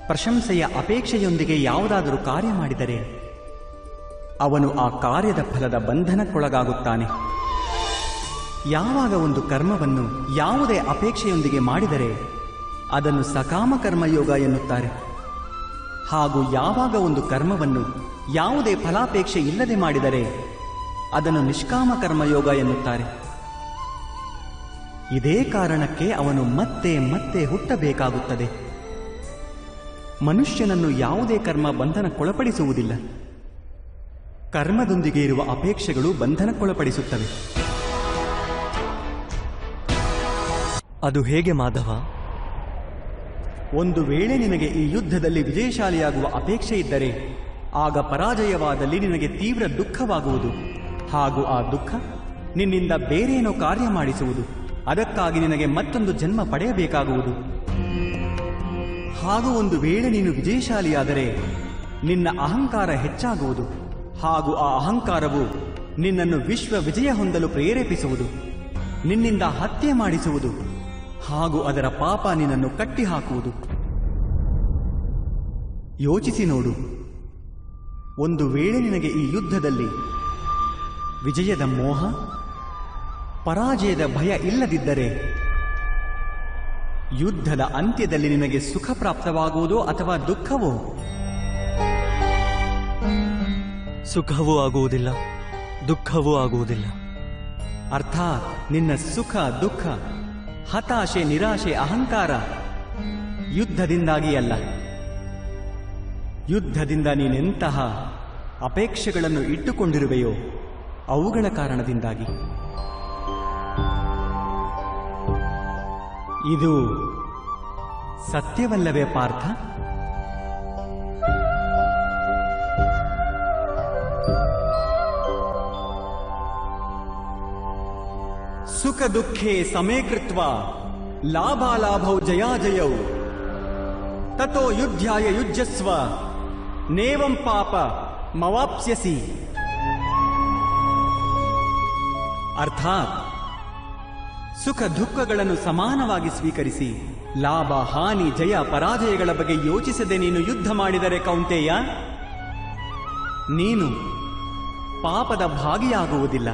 ಪ್ರಶಂಸೆಯ ಅಪೇಕ್ಷೆಯೊಂದಿಗೆ ಯಾವುದಾದರೂ ಕಾರ್ಯ ಮಾಡಿದರೆ ಅವನು ಆ ಕಾರ್ಯದ ಫಲದ ಬಂಧನಕ್ಕೊಳಗಾಗುತ್ತಾನೆ. ಯಾವಾಗ ಒಂದು ಕರ್ಮವನ್ನು ಯಾವುದೇ ಅಪೇಕ್ಷೆಯೊಂದಿಗೆ ಮಾಡಿದರೆ ಅದನ್ನು ಸಕಾಮ ಕರ್ಮಯೋಗ ಎನ್ನುತ್ತಾರೆ. ಹಾಗೂ ಯಾವಾಗ ಒಂದು ಕರ್ಮವನ್ನು ಯಾವುದೇ ಫಲಾಪೇಕ್ಷೆ ಇಲ್ಲದೆ ಮಾಡಿದರೆ ಅದನ್ನು ನಿಷ್ಕಾಮ ಕರ್ಮಯೋಗ ಎನ್ನುತ್ತಾರೆ. ಇದೇ ಕಾರಣಕ್ಕೆ ಅವನು ಮತ್ತೆ ಮತ್ತೆ ಹುಟ್ಟಬೇಕಾಗುತ್ತದೆ. ಮನುಷ್ಯನನ್ನು ಯಾವುದೇ ಕರ್ಮ ಬಂಧನಕ್ಕೊಳಪಡಿಸುವುದಿಲ್ಲ. ಕರ್ಮದೊಂದಿಗೆ ಇರುವ ಅಪೇಕ್ಷೆಗಳು ಬಂಧನಕ್ಕೊಳಪಡಿಸುತ್ತವೆ. ಅದು ಹೇಗೆ ಮಾಧವ? ಒಂದು ವೇಳೆ ನಿನಗೆ ಈ ಯುದ್ಧದಲ್ಲಿ ವಿಜಯಶಾಲಿಯಾಗುವ ಅಪೇಕ್ಷೆ ಇದ್ದರೆ ಆಗ ಪರಾಜಯವಾದಲ್ಲಿ ನಿನಗೆ ತೀವ್ರ ದುಃಖವಾಗುವುದು. ಹಾಗೂ ಆ ದುಃಖ ನಿನ್ನಿಂದ ಬೇರೇನೋ ಕಾರ್ಯ ಮಾಡಿಸುವುದು. ಅದಕ್ಕಾಗಿ ನಿನಗೆ ಮತ್ತೊಂದು ಜನ್ಮ ಪಡೆಯಬೇಕಾಗುವುದು. ಹಾಗೂ ಒಂದು ವೇಳೆ ನೀನು ವಿಜಯಶಾಲಿಯಾದರೆ ನಿನ್ನ ಅಹಂಕಾರ ಹೆಚ್ಚಾಗುವುದು. ಹಾಗೂ ಆ ಅಹಂಕಾರವು ನಿನ್ನನ್ನು ವಿಶ್ವ ವಿಜಯ ಹೊಂದಲು ಪ್ರೇರೇಪಿಸುವುದು, ನಿನ್ನಿಂದ ಹತ್ಯೆ ಮಾಡಿಸುವುದು, ಹಾಗೂ ಅದರ ಪಾಪ ನಿನ್ನನ್ನು ಕಟ್ಟಿಹಾಕುವುದು. ಯೋಚಿಸಿ ನೋಡು, ಒಂದು ವೇಳೆ ನಿನಗೆ ಈ ಯುದ್ಧದಲ್ಲಿ ವಿಜಯದ ಮೋಹ, ಪರಾಜಯದ ಭಯ ಇಲ್ಲದಿದ್ದರೆ ಯುದ್ಧದ ಅಂತ್ಯದಲ್ಲಿ ನಿನಗೆ ಸುಖ ಪ್ರಾಪ್ತವಾಗುವುದೋ ಅಥವಾ ದುಃಖವೋ? ಸುಖವೂ ಆಗುವುದಿಲ್ಲ, ದುಃಖವೂ ಆಗುವುದಿಲ್ಲ. ಅರ್ಥಾತ್ ನಿನ್ನ ಸುಖ ದುಃಖ, ಹತಾಶೆ ನಿರಾಶೆ ಅಹಂಕಾರ ಯುದ್ಧದಿಂದಾಗಿ ಅಲ್ಲ. ಯುದ್ಧದಿಂದ ನೀನೆಂತಹ ಅಪೇಕ್ಷೆಗಳನ್ನು ಇಟ್ಟುಕೊಂಡಿರುವೆಯೋ ಅವುಗಳ ಕಾರಣದಿಂದಾಗಿ. ಇದು ಸತ್ಯವಲ್ಲವೇ ಪಾರ್ಥ? ಸುಖ ದುಃಖೇ ಸಮೇ ಕೃತ್ವಾ ಲಾಭಾಲಾಭೌ ಜಯಾಜಯೌ ತತೋ ಯುದ್ಧಾಯ ಯುಜ್ಯಸ್ವ ನೇವಂ ಪಾಪ ಮವಾಪ್ಸ್ಯಸಿ. ಅರ್ಥಾತ್ ಸುಖ ದುಃಖಗಳನ್ನು ಸಮಾನವಾಗಿ ಸ್ವೀಕರಿಸಿ ಲಾಭ ಹಾನಿ ಜಯ ಪರಾಜಯಗಳ ಬಗ್ಗೆ ಯೋಚಿಸದೆ ನೀನು ಯುದ್ಧ ಮಾಡಿದರೆ ಕೌಂತೆಯ, ನೀನು ಪಾಪದ ಭಾಗಿಯಾಗುವುದಿಲ್ಲ.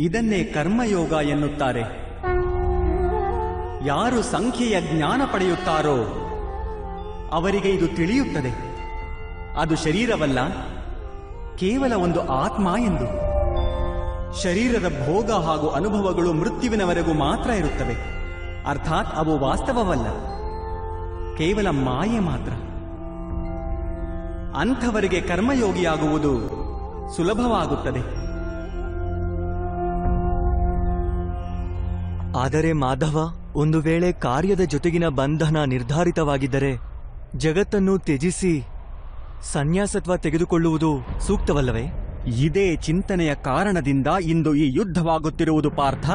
ಇದನ್ನೇ ಕರ್ಮಯೋಗ ಎನ್ನುತ್ತಾರೆ. ಯಾರು ಸಂಖ್ಯೆಯ ಜ್ಞಾನ ಪಡೆಯುತ್ತಾರೋ ಅವರಿಗೆ ಇದು ತಿಳಿಯುತ್ತದೆ. ಅದು ಶರೀರವಲ್ಲ, ಕೇವಲ ಒಂದು ಆತ್ಮ ಎಂದು. ಶರೀರದ ಭೋಗ ಹಾಗೂ ಅನುಭವಗಳು ಮೃತ್ಯುವಿನವರೆಗೂ ಮಾತ್ರ ಇರುತ್ತವೆ. ಅರ್ಥಾತ್ ಅವು ವಾಸ್ತವವಲ್ಲ, ಕೇವಲ ಮಾಯೆ ಮಾತ್ರ. ಅಂಥವರಿಗೆ ಕರ್ಮಯೋಗಿಯಾಗುವುದು ಸುಲಭವಾಗುತ್ತದೆ. ಆದರೆ ಮಾಧವ, ಒಂದು ವೇಳೆ ಕಾರ್ಯದ ಜೊತೆಗಿನ ಬಂಧನ ನಿರ್ಧಾರಿತವಾಗಿದ್ದರೆ ಜಗತ್ತನ್ನು ತ್ಯಜಿಸಿ ಸನ್ಯಾಸತ್ವ ತೆಗೆದುಕೊಳ್ಳುವುದು ಸೂಕ್ತವಲ್ಲವೇ? ಇದೇ ಚಿಂತನೆಯ ಕಾರಣದಿಂದ ಇಂದು ಈ ಯುದ್ಧವಾಗುತ್ತಿರುವುದು ಪಾರ್ಥ.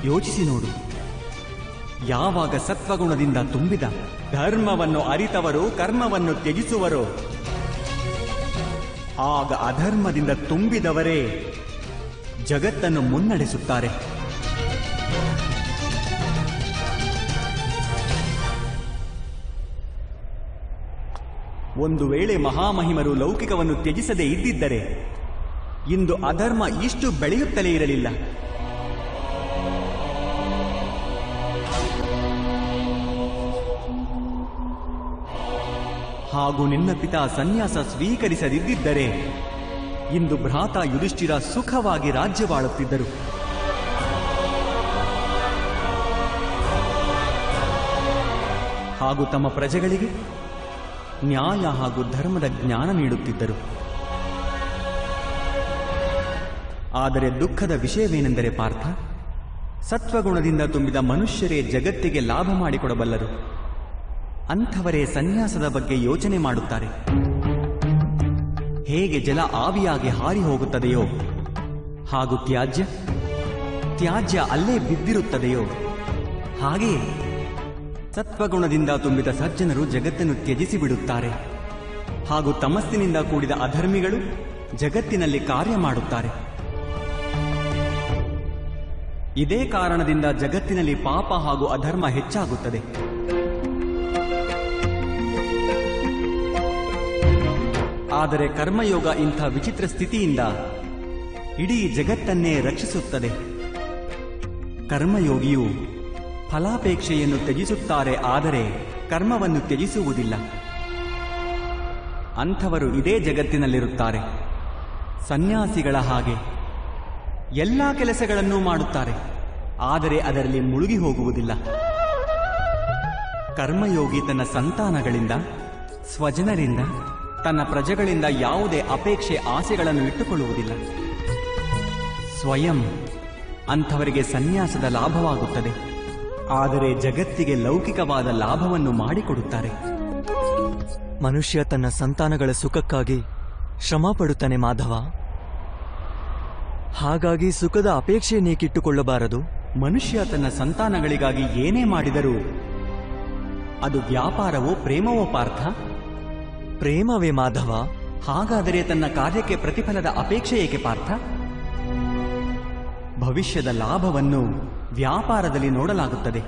ಯೋಚಿಸಿ ನೋಡು, ಯಾವಾಗ ಸತ್ವಗುಣದಿಂದ ತುಂಬಿದ ಧರ್ಮವನ್ನು ಅರಿತವರು ಕರ್ಮವನ್ನು ತ್ಯಜಿಸುವರು, ಆಗ ಅಧರ್ಮದಿಂದ ತುಂಬಿದವರೇ ಜಗತ್ತನ್ನು ಮುನ್ನಡೆಸುತ್ತಾರೆ. ಒಂದು ವೇಳೆ ಮಹಾಮಹಿಮರು ಲೌಕಿಕವನ್ನು ತ್ಯಜಿಸದೇ ಇದ್ದಿದ್ದರೆ ಇಂದು ಅಧರ್ಮ ಇಷ್ಟು ಬೆಳೆಯುತ್ತಲೇ ಇರಲಿಲ್ಲ. ಹಾಗೂ ನಿನ್ನ ಪಿತಾ ಸನ್ಯಾಸ ಸ್ವೀಕರಿಸದಿದ್ದರೆ ಇಂದು ಭ್ರಾತ ಯುಧಿಷ್ಠಿರ ಸುಖವಾಗಿ ರಾಜ್ಯವಾಳುತ್ತಿದ್ದರು. ಹಾಗೂ ತಮ್ಮ ಪ್ರಜೆಗಳಿಗೆ ನ್ಯಾಯ ಹಾಗೂ ಧರ್ಮದ ಜ್ಞಾನ ನೀಡುತ್ತಿದ್ದರು. ಆದರೆ ದುಃಖದ ವಿಷಯವೇನೆಂದರೆ ಪಾರ್ಥ, ಸತ್ವಗುಣದಿಂದ ತುಂಬಿದ ಮನುಷ್ಯರೇ ಜಗತ್ತಿಗೆ ಲಾಭ ಮಾಡಿಕೊಡಬಲ್ಲರು. ಅಂಥವರೇ ಸನ್ಯಾಸದ ಬಗ್ಗೆ ಯೋಚನೆ ಮಾಡುತ್ತಾರೆ. ಹೇಗೆ ಜಲ ಆವಿಯಾಗಿ ಹಾರಿ ಹೋಗುತ್ತದೆಯೋ ಹಾಗೂ ತ್ಯಾಜ್ಯ ಅಲ್ಲೇ ಬಿದ್ದಿರುತ್ತದೆಯೋ ಹಾಗೆಯೇ ಸತ್ವಗುಣದಿಂದ ತುಂಬಿದ ಸಜ್ಜನರು ಜಗತ್ತನ್ನು ತ್ಯಜಿಸಿ ಬಿಡುತ್ತಾರೆ. ಹಾಗೂ ತಮಸ್ಸಿನಿಂದ ಕೂಡಿದ ಅಧರ್ಮಿಗಳು ಜಗತ್ತಿನಲ್ಲಿ ಕಾರ್ಯ ಮಾಡುತ್ತಾರೆ. ಇದೇ ಕಾರಣದಿಂದ ಜಗತ್ತಿನಲ್ಲಿ ಪಾಪ ಹಾಗೂ ಅಧರ್ಮ ಹೆಚ್ಚಾಗುತ್ತದೆ. ಆದರೆ ಕರ್ಮಯೋಗ ಇಂಥ ವಿಚಿತ್ರ ಸ್ಥಿತಿಯಿಂದ ಇಡೀ ಜಗತ್ತನ್ನೇ ರಕ್ಷಿಸುತ್ತದೆ. ಕರ್ಮಯೋಗಿಯು ಫಲಾಪೇಕ್ಷೆಯನ್ನು ತ್ಯಜಿಸುತ್ತಾರೆ, ಆದರೆ ಕರ್ಮವನ್ನು ತ್ಯಜಿಸುವುದಿಲ್ಲ. ಅಂಥವರು ಇದೇ ಜಗತ್ತಿನಲ್ಲಿರುತ್ತಾರೆ. ಸನ್ಯಾಸಿಗಳ ಹಾಗೆ ಎಲ್ಲ ಕೆಲಸಗಳನ್ನೂ ಮಾಡುತ್ತಾರೆ, ಆದರೆ ಅದರಲ್ಲಿ ಮುಳುಗಿ ಹೋಗುವುದಿಲ್ಲ. ಕರ್ಮಯೋಗಿ ತನ್ನ ಸಂತಾನಗಳಿಂದ, ಸ್ವಜನರಿಂದ, ತನ್ನ ಪ್ರಜೆಗಳಿಂದ ಯಾವುದೇ ಅಪೇಕ್ಷೆ ಆಸೆಗಳನ್ನು ಇಟ್ಟುಕೊಳ್ಳುವುದಿಲ್ಲ. ಸ್ವಯಂ ಅಂಥವರಿಗೆ ಸನ್ಯಾಸದ ಲಾಭವಾಗುತ್ತದೆ, ಆದರೆ ಜಗತ್ತಿಗೆ ಲೌಕಿಕವಾದ ಲಾಭವನ್ನು ಮಾಡಿಕೊಡುತ್ತಾರೆ. ಮನುಷ್ಯ ತನ್ನ ಸಂತಾನಗಳ ಸುಖಕ್ಕಾಗಿ ಶ್ರಮ ಪಡುತ್ತಾನೆ ಮಾಧವ. ಹಾಗಾಗಿ ಸುಖದ ಅಪೇಕ್ಷೆಯನ್ನೇಕಿಟ್ಟುಕೊಳ್ಳಬಾರದು. ಮನುಷ್ಯ ತನ್ನ ಸಂತಾನಗಳಿಗಾಗಿ ಏನೇ ಮಾಡಿದರೂ ಅದು ವ್ಯಾಪಾರವೋ ಪ್ರೇಮವೋ ಪಾರ್ಥ? ಪ್ರೇಮವೇ ಮಾಧವ. ಹಾಗಾದರೆ ತನ್ನ ಕಾರ್ಯಕ್ಕೆ ಪ್ರತಿಫಲದ ಅಪೇಕ್ಷೆ ಏಕೆ ಪಾರ್ಥ? ಭವಿಷ್ಯದ ಲಾಭವನ್ನು ವ್ಯಾಪಾರದಲ್ಲಿ ನೋಡಲಾಗುತ್ತದೆ,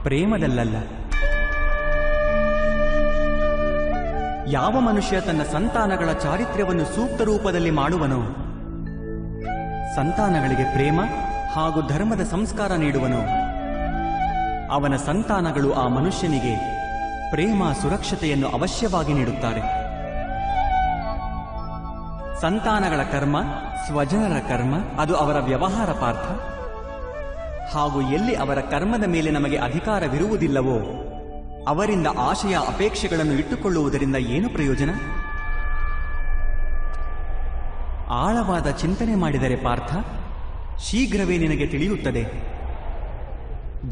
ಪ್ರೇಮದಲ್ಲಲ್ಲ. ಯಾವ ಮನುಷ್ಯ ತನ್ನ ಸಂತಾನಗಳ ಚಾರಿತ್ರ್ಯವನ್ನು ಸೂಕ್ತ ರೂಪದಲ್ಲಿ ಮಾಡುವನೋ, ಸಂತಾನಗಳಿಗೆ ಪ್ರೇಮ ಹಾಗೂ ಧರ್ಮದ ಸಂಸ್ಕಾರ ನೀಡುವನೋ, ಅವನ ಸಂತಾನಗಳು ಆ ಮನುಷ್ಯನಿಗೆ ಪ್ರೇಮ ಸುರಕ್ಷತೆಯನ್ನು ಅವಶ್ಯವಾಗಿ ನೀಡುತ್ತಾರೆ. ಸಂತಾನಗಳ ಕರ್ಮ, ಸ್ವಜನರ ಕರ್ಮ, ಅದು ಅವರ ವ್ಯವಹಾರ ಪಾರ್ಥ. ಹಾಗೂ ಎಲ್ಲಿ ಅವರ ಕರ್ಮದ ಮೇಲೆ ನಮಗೆ ಅಧಿಕಾರವಿರುವುದಿಲ್ಲವೋ ಅವರಿಂದ ಆಶಯ ಅಪೇಕ್ಷೆಗಳನ್ನು ಇಟ್ಟುಕೊಳ್ಳುವುದರಿಂದ ಏನು ಪ್ರಯೋಜನ? ಆಳವಾದ ಚಿಂತನೆ ಮಾಡಿದರೆ ಪಾರ್ಥ, ಶೀಘ್ರವೇ ನಿನಗೆ ತಿಳಿಯುತ್ತದೆ.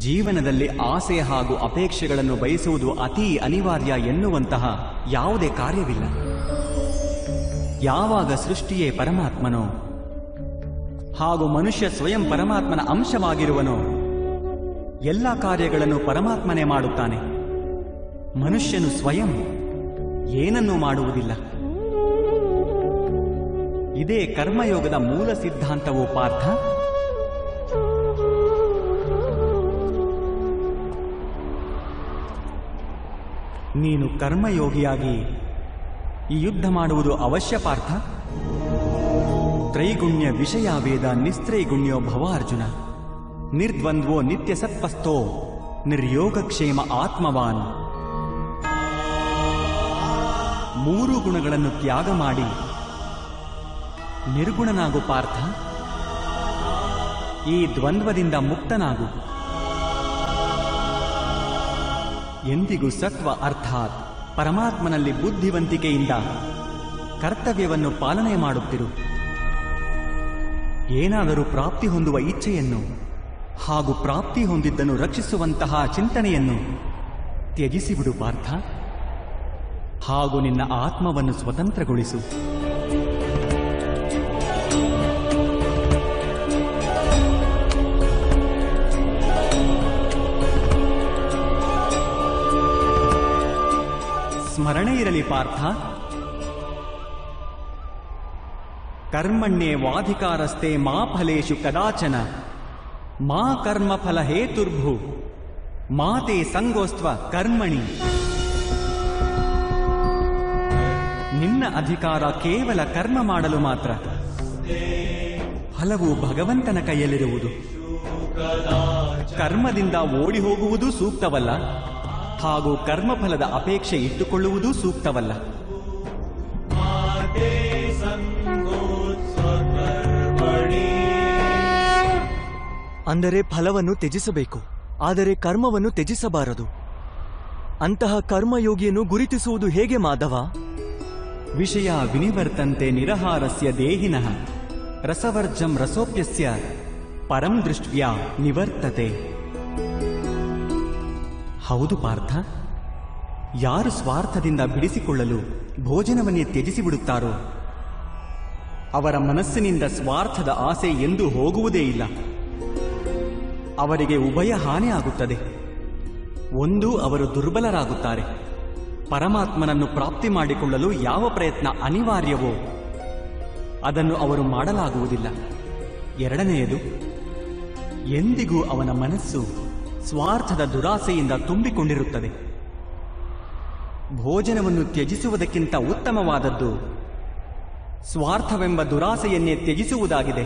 ಜೀವನದಲ್ಲಿ ಆಸೆ ಹಾಗೂ ಅಪೇಕ್ಷೆಗಳನ್ನು ಬಯಸುವುದು ಅತೀ ಅನಿವಾರ್ಯ ಎನ್ನುವಂತಹ ಯಾವುದೇ ಕಾರ್ಯವಿಲ್ಲ. ಯಾವಾಗ ಸೃಷ್ಟಿಯೇ ಪರಮಾತ್ಮನೋ ಹಾಗೂ ಮನುಷ್ಯ ಸ್ವಯಂ ಪರಮಾತ್ಮನ ಅಂಶವಾಗಿರುವನೋ, ಎಲ್ಲ ಕಾರ್ಯಗಳನ್ನು ಪರಮಾತ್ಮನೇ ಮಾಡುತ್ತಾನೆ. ಮನುಷ್ಯನು ಸ್ವಯಂ ಏನನ್ನೂ ಮಾಡುವುದಿಲ್ಲ. ಇದೇ ಕರ್ಮಯೋಗದ ಮೂಲ ಸಿದ್ಧಾಂತವೋ ಪಾರ್ಥ. ನೀನು ಕರ್ಮಯೋಗಿಯಾಗಿ ಈ ಯುದ್ಧ ಮಾಡುವುದು ಅವಶ್ಯ ಪಾರ್ಥ. ತ್ರೈಗುಣ್ಯ ವಿಷಯ ವೇದ ನಿಸ್ತ್ರೈಗುಣ್ಯೋ ಭವಾರ್ಜುನ, ನಿರ್ದ್ವಂದ್ವೋ ನಿತ್ಯ ಸತ್ಪಸ್ಥೋ ನಿರ್ಯೋಗಕ್ಷೇಮ ಆತ್ಮವಾನ್. ಮೂರು ಗುಣಗಳನ್ನು ತ್ಯಾಗ ಮಾಡಿ ನಿರ್ಗುಣನಾಗು ಪಾರ್ಥ. ಈ ದ್ವಂದ್ವದಿಂದ ಮುಕ್ತನಾಗು. ಎಂದಿಗೂ ಸತ್ವ ಅರ್ಥಾತ್ ಪರಮಾತ್ಮನಲ್ಲಿ ಬುದ್ಧಿವಂತಿಕೆಯಿಂದ ಕರ್ತವ್ಯವನ್ನು ಪಾಲನೆ ಮಾಡುತ್ತಿರು. ಏನಾದರೂ ಪ್ರಾಪ್ತಿ ಹೊಂದುವ ಇಚ್ಛೆಯನ್ನು ಹಾಗೂ ಪ್ರಾಪ್ತಿ ಹೊಂದಿದ್ದನ್ನು ರಕ್ಷಿಸುವಂತಹ ಚಿಂತನೆಯನ್ನು ತ್ಯಜಿಸಿಬಿಡು ಪಾರ್ಥ. ಹಾಗೂ ನಿನ್ನ ಆತ್ಮವನ್ನು ಸ್ವತಂತ್ರಗೊಳಿಸು. ಸ್ಮರಣೆ ಇರಲಿ ಪಾರ್ಥ, ಕರ್ಮಣ್ಯೇವಾಧಿಕಾರಸ್ತೆ ಮಾ ಫಲೇಷು ಕದಾಚನ ಮಾ ಕರ್ಮಫಲ ಹೇತುರ್ಭು ಮಾತೆ ಸಂಗೋಸ್ತ್ವ ಕರ್ಮಣಿ. ನಿನ್ನ ಅಧಿಕಾರ ಕೇವಲ ಕರ್ಮ ಮಾಡಲು ಮಾತ್ರ. ಫಲವು ಭಗವಂತನ ಕೈಯಲ್ಲಿರುವುದು. ಕರ್ಮದಿಂದ ಓಡಿ ಹೋಗುವುದು ಸೂಕ್ತವಲ್ಲ, ಹಾಗೂ ಕರ್ಮಫಲದ ಅಪೇಕ್ಷೆ ಇಟ್ಟುಕೊಳ್ಳುವುದೂ ಸೂಕ್ತವಲ್ಲ. ಅಂದರೆ ಫಲವನ್ನು ತ್ಯಜಿಸಬೇಕು, ಆದರೆ ಕರ್ಮವನ್ನು ತ್ಯಜಿಸಬಾರದು. ಅಂತಹ ಕರ್ಮಯೋಗಿಯನ್ನು ಗುರುತಿಸುವುದು ಹೇಗೆ ಮಾಧವ? ವಿಷಯ ವಿನಿವರ್ತಂತೆ ನಿರಹಾರಸ್ಯ ದೇಹಿನಃ ರಸವರ್ಜಂ ರಸೋಪ್ಯಸ್ಯ ಪರಂ ದೃಷ್ಟ್ಯಾ ನಿವರ್ತತೆ. ಹೌದು ಪಾರ್ಥ, ಯಾರು ಸ್ವಾರ್ಥದಿಂದ ಬಿಡಿಸಿಕೊಳ್ಳಲು ಭೋಜನವನ್ನೇ ತ್ಯಜಿಸಿಬಿಡುತ್ತಾರೋ ಅವರ ಮನಸ್ಸಿನಿಂದ ಸ್ವಾರ್ಥದ ಆಸೆ ಎಂದೂ ಹೋಗುವುದೇ ಇಲ್ಲ. ಅವರಿಗೆ ಉಭಯ ಹಾನಿ ಆಗುತ್ತದೆ. ಒಂದು, ಅವರು ದುರ್ಬಲರಾಗುತ್ತಾರೆ. ಪರಮಾತ್ಮನನ್ನು ಪ್ರಾಪ್ತಿ ಮಾಡಿಕೊಳ್ಳಲು ಯಾವ ಪ್ರಯತ್ನ ಅನಿವಾರ್ಯವೋ ಅದನ್ನು ಅವರು ಮಾಡಲಾಗುವುದಿಲ್ಲ. ಎರಡನೆಯದು, ಎಂದಿಗೂ ಅವನ ಮನಸ್ಸು ಸ್ವಾರ್ಥದ ದುರಾಸೆಯಿಂದ ತುಂಬಿಕೊಂಡಿರುತ್ತದೆ. ಭೋಜನವನ್ನು ತ್ಯಜಿಸುವುದಕ್ಕಿಂತ ಉತ್ತಮವಾದದ್ದು ಸ್ವಾರ್ಥವೆಂಬ ದುರಾಸೆಯನ್ನೇ ತ್ಯಜಿಸುವುದಾಗಿದೆ.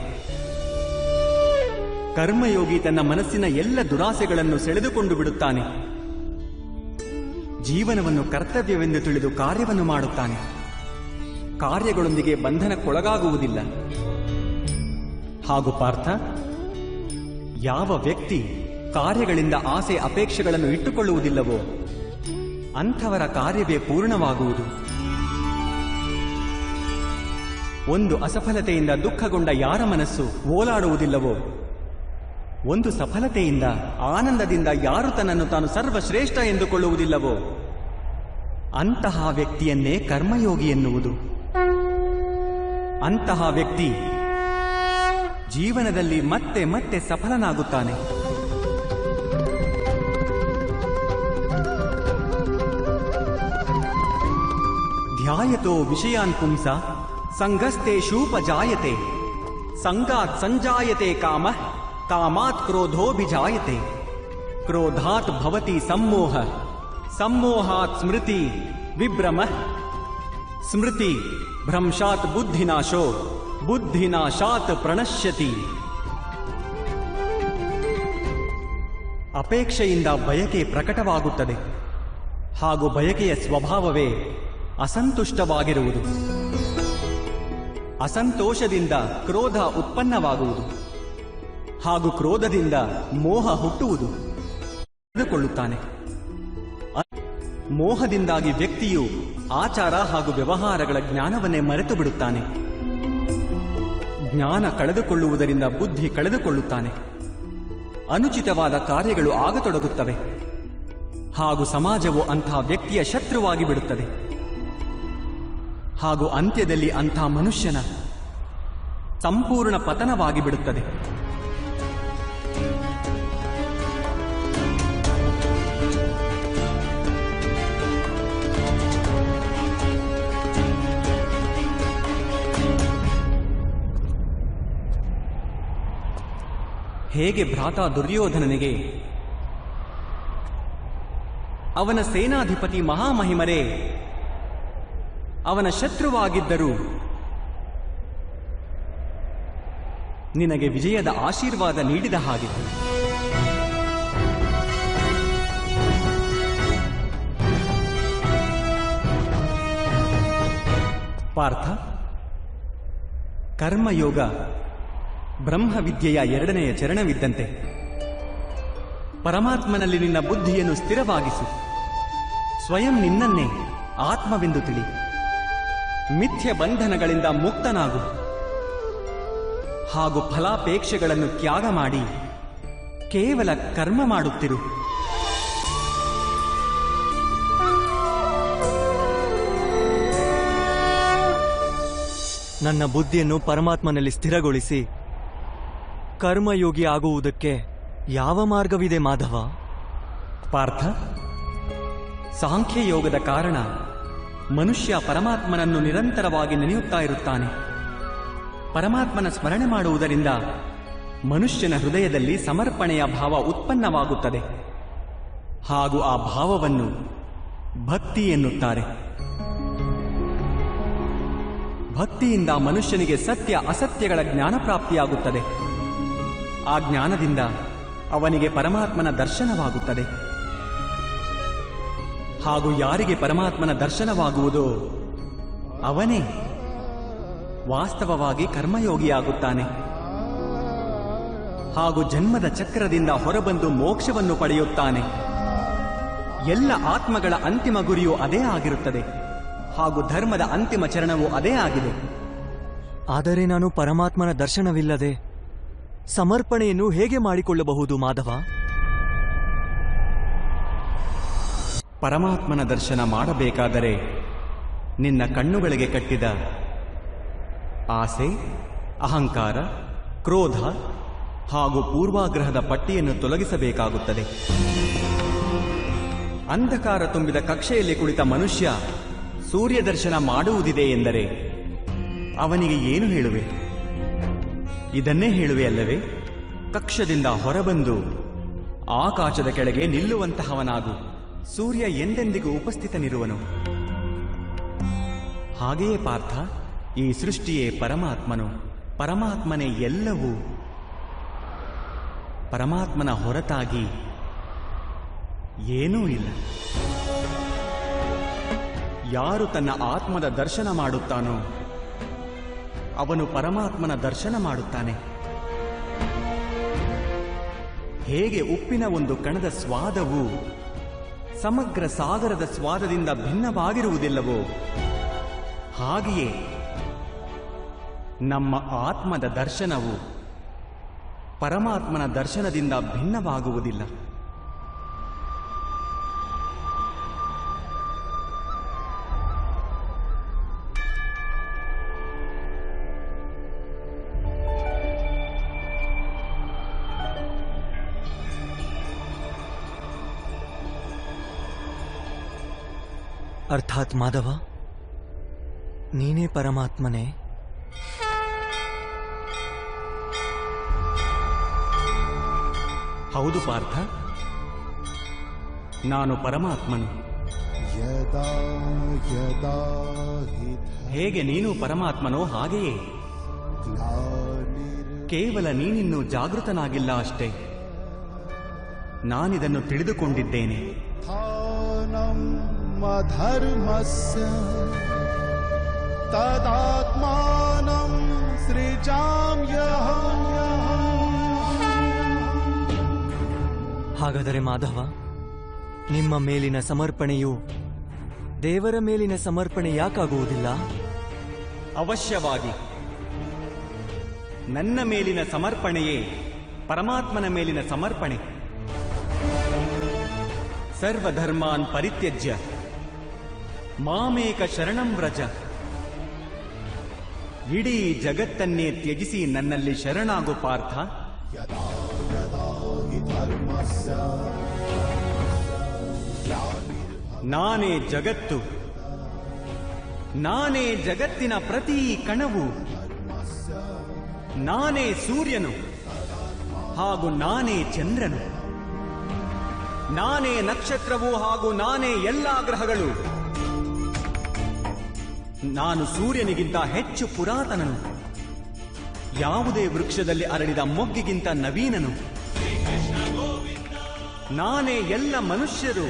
ಕರ್ಮಯೋಗಿ ತನ್ನ ಮನಸ್ಸಿನ ಎಲ್ಲ ದುರಾಸೆಗಳನ್ನು ಸೆಳೆದುಕೊಂಡು ಬಿಡುತ್ತಾನೆ. ಜೀವನವನ್ನು ಕರ್ತವ್ಯವೆಂದು ತಿಳಿದು ಕಾರ್ಯವನ್ನು ಮಾಡುತ್ತಾನೆ. ಕಾರ್ಯಗಳೊಂದಿಗೆ ಬಂಧನಕ್ಕೊಳಗಾಗುವುದಿಲ್ಲ. ಹಾಗೂ ಪಾರ್ಥ, ಯಾವ ವ್ಯಕ್ತಿ ಕಾರ್ಯಗಳಿಂದ ಆಸೆ ಅಪೇಕ್ಷೆಗಳನ್ನು ಇಟ್ಟುಕೊಳ್ಳುವುದಿಲ್ಲವೋ ಅಂಥವರ ಕಾರ್ಯವೇ ಪೂರ್ಣವಾಗುವುದು. ಒಂದು ಅಸಫಲತೆಯಿಂದ ದುಃಖಗೊಂಡ ಯಾರ ಮನಸ್ಸು ಓಲಾಡುವುದಿಲ್ಲವೋ, ಒಂದು ಸಫಲತೆಯಿಂದ ಆನಂದದಿಂದ ಯಾರು ತನ್ನನ್ನು ತಾನು ಸರ್ವಶ್ರೇಷ್ಠ ಎಂದುಕೊಳ್ಳುವುದಿಲ್ಲವೋ ಅಂತಹ ವ್ಯಕ್ತಿಯನ್ನೇ ಕರ್ಮಯೋಗಿ ಎನ್ನುವುದು. ಅಂತಹ ವ್ಯಕ್ತಿ ಜೀವನದಲ್ಲಿ ಮತ್ತೆ ಮತ್ತೆ ಸಫಲನಾಗುತ್ತಾನೆ. ಧ್ಯಾಯತೋ ವಿಷಯಾನ್ ಪುಂಸ ಸಂಗಸ್ತೆ ಶೂಪಜಾಯತೆ ಸಂಗಾತ್ ಸಂಜಾಯತೆ ಕಾಮ ಕಾಮಾತ್ ಕ್ರೋಧೋಭಿಜಾಯತೆ ಕ್ರೋಧಾತ್ ಭವತಿ ಸಮ್ಮೋಹ ಸಮ್ಮೋಹಾತ್ ಸ್ಮೃತಿ ವಿಭ್ರಮ ಸ್ಮೃತಿ ಭ್ರಂಶಾತ್ ಬುದ್ಧಿನಾಶೋ ಬುದ್ಧಿನಾಶಾತ್ ಪ್ರಣಶ್ಯತಿ. ಅಪೇಕ್ಷೆಯಿಂದ ಬಯಕೆ ಪ್ರಕಟವಾಗುತ್ತದೆ, ಹಾಗೂ ಬಯಕೆಯ ಸ್ವಭಾವವೇ ಅಸಂತುಷ್ಟವಾಗಿರುವುದು. ಅಸಂತೋಷದಿಂದ ಕ್ರೋಧ ಉತ್ಪನ್ನವಾಗುವುದು, ಹಾಗೂ ಕ್ರೋಧದಿಂದ ಮೋಹ ಹುಟ್ಟುವುದು. ತಿಳಿದುಕೊಳ್ಳುತ್ತಾನೆ. ಮೋಹದಿಂದಾಗಿ ವ್ಯಕ್ತಿಯು ಆಚಾರ ಹಾಗೂ ವ್ಯವಹಾರಗಳ ಜ್ಞಾನವನ್ನೇ ಮರೆತು ಬಿಡುತ್ತಾನೆ. ಜ್ಞಾನ ಕಳೆದುಕೊಳ್ಳುವುದರಿಂದ ಬುದ್ಧಿ ಕಳೆದುಕೊಳ್ಳುತ್ತಾನೆ. ಅನುಚಿತವಾದ ಕಾರ್ಯಗಳು ಆಗತೊಡಗುತ್ತವೆ, ಹಾಗೂ ಸಮಾಜವು ಅಂಥ ವ್ಯಕ್ತಿಯ ಶತ್ರುವಾಗಿ ಬಿಡುತ್ತದೆ. ಹಾಗೂ ಅಂತ್ಯದಲ್ಲಿ ಅಂಥ ಮನುಷ್ಯನ ಸಂಪೂರ್ಣ ಪತನವಾಗಿ ಬಿಡುತ್ತದೆ. ಹೇಗೆ ಭ್ರಾತ ದುರ್ಯೋಧನನಿಗೆ ಅವನ ಸೇನಾಧಿಪತಿ ಮಹಾಮಹಿಮರೇ ಅವನ ಶತ್ರುವಾಗಿದ್ದರೂ ನಿನಗೆ ವಿಜಯದ ಆಶೀರ್ವಾದ ನೀಡಿದ ಹಾಗೆ, ಪಾರ್ಥ, ಕರ್ಮಯೋಗ ಬ್ರಹ್ಮವಿದ್ಯೆಯ ಎರಡನೆಯ ಚರಣವಿದ್ದಂತೆ. ಪರಮಾತ್ಮನಲ್ಲಿ ನಿನ್ನ ಬುದ್ಧಿಯನ್ನು ಸ್ಥಿರವಾಗಿಸು. ಸ್ವಯಂ ನಿನ್ನನ್ನೇ ಆತ್ಮವೆಂದು ತಿಳಿ. ಮಿಥ್ಯ ಬಂಧನಗಳಿಂದ ಮುಕ್ತನಾಗು. ಹಾಗೂ ಫಲಾಪೇಕ್ಷೆಗಳನ್ನು ತ್ಯಾಗ ಮಾಡಿ ಕೇವಲ ಕರ್ಮ ಮಾಡುತ್ತಿರು. ನನ್ನ ಬುದ್ಧಿಯನ್ನು ಪರಮಾತ್ಮನಲ್ಲಿ ಸ್ಥಿರಗೊಳಿಸಿ ಕರ್ಮಯೋಗಿ ಆಗುವುದಕ್ಕೆ ಯಾವ ಮಾರ್ಗವಿದೆ ಮಾಧವ? ಪಾರ್ಥ, ಸಾಂಖ್ಯಯೋಗದ ಕಾರಣ ಮನುಷ್ಯ ಪರಮಾತ್ಮನನ್ನು ನಿರಂತರವಾಗಿ ನೆನೆಯುತ್ತಾ ಇರುತ್ತಾನೆ. ಪರಮಾತ್ಮನ ಸ್ಮರಣೆ ಮಾಡುವುದರಿಂದ ಮನುಷ್ಯನ ಹೃದಯದಲ್ಲಿ ಸಮರ್ಪಣೆಯ ಭಾವ ಉತ್ಪನ್ನವಾಗುತ್ತದೆ. ಹಾಗೂ ಆ ಭಾವವನ್ನು ಭಕ್ತಿ ಎನ್ನುತ್ತಾರೆ. ಭಕ್ತಿಯಿಂದ ಮನುಷ್ಯನಿಗೆ ಸತ್ಯ ಅಸತ್ಯಗಳ ಜ್ಞಾನ ಪ್ರಾಪ್ತಿಯಾಗುತ್ತದೆ. ಆ ಜ್ಞಾನದಿಂದ ಅವನಿಗೆ ಪರಮಾತ್ಮನ ದರ್ಶನವಾಗುತ್ತದೆ. ಹಾಗೂ ಯಾರಿಗೆ ಪರಮಾತ್ಮನ ದರ್ಶನವಾಗುವುದೋ ಅವನೇ ವಾಸ್ತವವಾಗಿ ಕರ್ಮಯೋಗಿಯಾಗುತ್ತಾನೆ. ಹಾಗೂ ಜನ್ಮದ ಚಕ್ರದಿಂದ ಹೊರಬಂದು ಮೋಕ್ಷವನ್ನು ಪಡೆಯುತ್ತಾನೆ. ಎಲ್ಲ ಆತ್ಮಗಳ ಅಂತಿಮ ಗುರಿಯೂ ಅದೇ ಆಗಿರುತ್ತದೆ. ಹಾಗೂ ಧರ್ಮದ ಅಂತಿಮ ಚರಣವೂ ಅದೇ ಆಗಿದೆ. ಆದರೆ ನಾನು ಪರಮಾತ್ಮನ ದರ್ಶನವಿಲ್ಲದೆ ಸಮರ್ಪಣೆಯನ್ನು ಹೇಗೆ ಮಾಡಿಕೊಳ್ಳಬಹುದು ಮಾಧವ? ಪರಮಾತ್ಮನ ದರ್ಶನ ಮಾಡಬೇಕಾದರೆ ನಿನ್ನ ಕಣ್ಣುಗಳಿಗೆ ಕಟ್ಟಿದ ಆಸೆ, ಅಹಂಕಾರ, ಕ್ರೋಧ ಹಾಗೂ ಪೂರ್ವಾಗ್ರಹದ ಪಟ್ಟಿಯನ್ನು ತೊಲಗಿಸಬೇಕಾಗುತ್ತದೆ. ಅಂಧಕಾರ ತುಂಬಿದ ಕಕ್ಷೆಯಲ್ಲಿ ಕುಳಿತ ಮನುಷ್ಯ ಸೂರ್ಯ ದರ್ಶನ ಮಾಡುವುದಿದೆ ಎಂದರೆ ಅವನಿಗೆ ಏನು ಹೇಳುವೆ? ಇದನ್ನೇ ಹೇಳುವೆ ಅಲ್ಲವೇ? ಕಕ್ಷದಿಂದ ಹೊರಬಂದು ಆಕಾಶದ ಕೆಳಗೆ ನಿಲ್ಲುವಂತಹವನಾಗು. ಸೂರ್ಯ ಎಂದೆಂದಿಗೂ ಉಪಸ್ಥಿತನಿರುವನು. ಹಾಗೆಯೇ ಪಾರ್ಥ, ಈ ಸೃಷ್ಟಿಯೇ ಪರಮಾತ್ಮನು, ಪರಮಾತ್ಮನೇ ಎಲ್ಲವೂ. ಪರಮಾತ್ಮನ ಹೊರತಾಗಿ ಏನೂ ಇಲ್ಲ. ಯಾರು ತನ್ನ ಆತ್ಮದ ದರ್ಶನ ಮಾಡುತ್ತಾನೋ ಅವನು ಪರಮಾತ್ಮನ ದರ್ಶನ ಮಾಡುತ್ತಾನೆ. ಹೇಗೆ ಉಪ್ಪಿನ ಒಂದು ಕಣದ ಸ್ವಾದವು ಸಮಗ್ರ ಸಾಗರದ ಸ್ವಾದದಿಂದ ಭಿನ್ನವಾಗಿರುವುದಿಲ್ಲವೋ ಹಾಗೆಯೇ ನಮ್ಮ ಆತ್ಮದ ದರ್ಶನವು ಪರಮಾತ್ಮನ ದರ್ಶನದಿಂದ ಭಿನ್ನವಾಗುವುದಿಲ್ಲ. ಅರ್ಥಾತ್ ಮಾಧವ, ನೀನೇ ಪರಮಾತ್ಮನೇ? ಹೌದು ಪಾರ್ಥ, ನಾನು ಪರಮಾತ್ಮನು. ಹೇಗೆ ನೀನು ಪರಮಾತ್ಮನೋ ಹಾಗೆಯೇ ಕೇವಲ ನೀನಿನ್ನೂ ಜಾಗೃತನಾಗಿಲ್ಲ ಅಷ್ಟೇ. ನಾನಿದನ್ನು ತಿಳಿದುಕೊಂಡಿದ್ದೇನೆ. ಧರ್ಮಸ್ಯ ತದಾತ್ಮಾನಂ ಸೃಜಾಮ್ಯಹಂ. ಹಾಗಾದರೆ ಮಾಧವ, ನಿಮ್ಮ ಮೇಲಿನ ಸಮರ್ಪಣೆಯು ದೇವರ ಮೇಲಿನ ಸಮರ್ಪಣೆ ಯಾಕಾಗುವುದಿಲ್ಲ? ಅವಶ್ಯವಾಗಿ ನನ್ನ ಮೇಲಿನ ಸಮರ್ಪಣೆಯೇ ಪರಮಾತ್ಮನ ಮೇಲಿನ ಸಮರ್ಪಣೆ. ಸರ್ವಧರ್ಮಾನ್ ಪರಿತ್ಯಜ್ಯ ಮಾಮೇಕ ಶರಣಂ ವ್ರಜ. ಇಡೀ ಜಗತ್ತನ್ನೇ ತ್ಯಜಿಸಿ ನನ್ನಲ್ಲಿ ಶರಣಾಗು ಪಾರ್ಥ. ನಾನೇ ಜಗತ್ತು, ನಾನೇ ಜಗತ್ತಿನ ಪ್ರತಿ ಕಣವು, ನಾನೇ ಸೂರ್ಯನು ಹಾಗೂ ನಾನೇ ಚಂದ್ರನು, ನಾನೇ ನಕ್ಷತ್ರವು ಹಾಗೂ ನಾನೇ ಎಲ್ಲಾ ಗ್ರಹಗಳು. ನಾನು ಸೂರ್ಯನಿಗಿಂತ ಹೆಚ್ಚು ಪುರಾತನನು, ಯಾವುದೇ ವೃಕ್ಷದಲ್ಲಿ ಅರಳಿದ ಮೊಗ್ಗಿಗಿಂತ ನವೀನನು. ನಾನೇ ಎಲ್ಲ ಮನುಷ್ಯರು,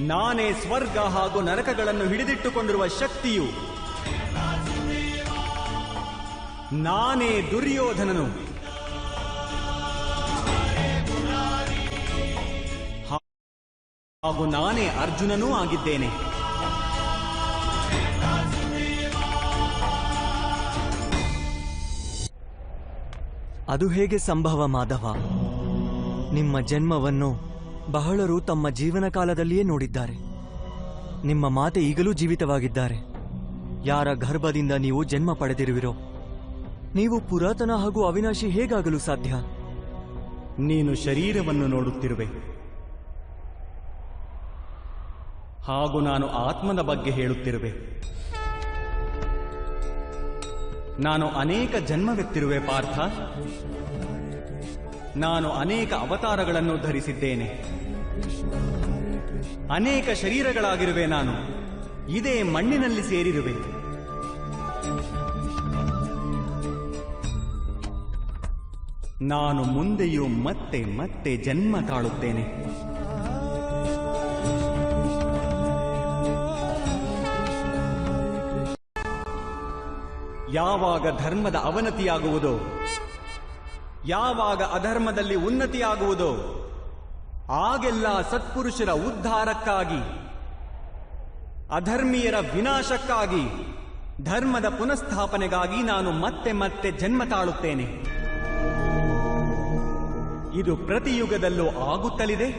ನಾನೇ ಸ್ವರ್ಗ ಹಾಗೂ ನರಕಗಳನ್ನು ಹಿಡಿದಿಟ್ಟುಕೊಂಡಿರುವ ಶಕ್ತಿಯು, ನಾನೇ ದುರ್ಯೋಧನನು ಹಾಗೂ ನಾನೇ ಅರ್ಜುನನೂ ಆಗಿದ್ದೇನೆ. ಅದು ಹೇಗೆ ಸಂಭವ ಮಾಧವ? ನಿಮ್ಮ ಜನ್ಮವನ್ನು ಬಹಳರು ತಮ್ಮ ಜೀವನ ಕಾಲದಲ್ಲಿಯೇ ನೋಡಿದ್ದಾರೆ. ನಿಮ್ಮ ಮಾತೆ ಈಗಲೂ ಜೀವಿತವಾಗಿದ್ದಾರೆ. ಯಾರ ಗರ್ಭದಿಂದ ನೀವು ಜನ್ಮ ಪಡೆದಿರುವಿರೋ, ನೀವು ಪುರಾತನ ಹಾಗೂ ಅವಿನಾಶಿ ಹೇಗಾಗಲು ಸಾಧ್ಯ? ನೀನು ಶರೀರವನ್ನು ನೋಡುತ್ತಿರುವೆ, ಹಾಗೂ ನಾನು ಆತ್ಮದ ಬಗ್ಗೆ ಹೇಳುತ್ತಿರುವೆ. ನಾನು ಅನೇಕ ಜನ್ಮವೆತ್ತಿರುವೆ ಪಾರ್ಥ. ನಾನು ಅನೇಕ ಅವತಾರಗಳನ್ನು ಧರಿಸಿದ್ದೇನೆ, ಅನೇಕ ಶರೀರಗಳಾಗಿರುವೆ. ನಾನು ಇದೇ ಮಣ್ಣಿನಲ್ಲಿ ಸೇರಿರುವೆ. ನಾನು ಮುಂದೆಯೂ ಮತ್ತೆ ಮತ್ತೆ ಜನ್ಮ ತಾಳುತ್ತೇನೆ. ಯಾವಾಗ ಧರ್ಮದ ಅವನತಿಯಾಗುವುದೋ, ಯಾವಾಗ ಅಧರ್ಮದಲ್ಲಿ ಉನ್ನತಿಯಾಗುವುದೋ, ಆಗೆಲ್ಲ ಸತ್ಪುರುಷರ ಉದ್ಧಾರಕ್ಕಾಗಿ, ಅಧರ್ಮೀಯರ ವಿನಾಶಕ್ಕಾಗಿ, ಧರ್ಮದ ಪುನಃಸ್ಥಾಪನೆಗಾಗಿ ನಾನು ಮತ್ತೆ ಮತ್ತೆ ಜನ್ಮ ತಾಳುತ್ತೇನೆ. ಇದು ಪ್ರತಿ ಯುಗದಲ್ಲೂ ಆಗುತ್ತಲಿದೆ,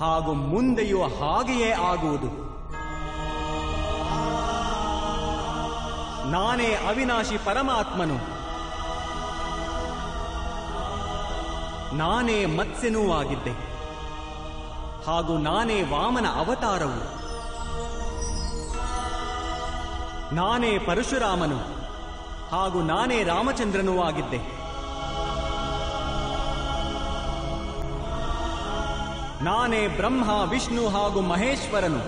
ಹಾಗೂ ಮುಂದೆಯೂ ಹಾಗೆಯೇ ಆಗುವುದು. ನಾನೇ ಅವಿನಾಶಿ ಪರಮಾತ್ಮನು. ನಾನೇ ಮತ್ಸ್ಯನೂ ಆಗಿದ್ದೆ, ಹಾಗೂ ನಾನೇ ವಾಮನ ಅವತಾರವು. ನಾನೇ ಪರಶುರಾಮನು, ಹಾಗೂ ನಾನೇ ರಾಮಚಂದ್ರನೂ ಆಗಿದ್ದೆ. ನಾನೇ ಬ್ರಹ್ಮ, ವಿಷ್ಣು ಹಾಗೂ ಮಹೇಶ್ವರನು,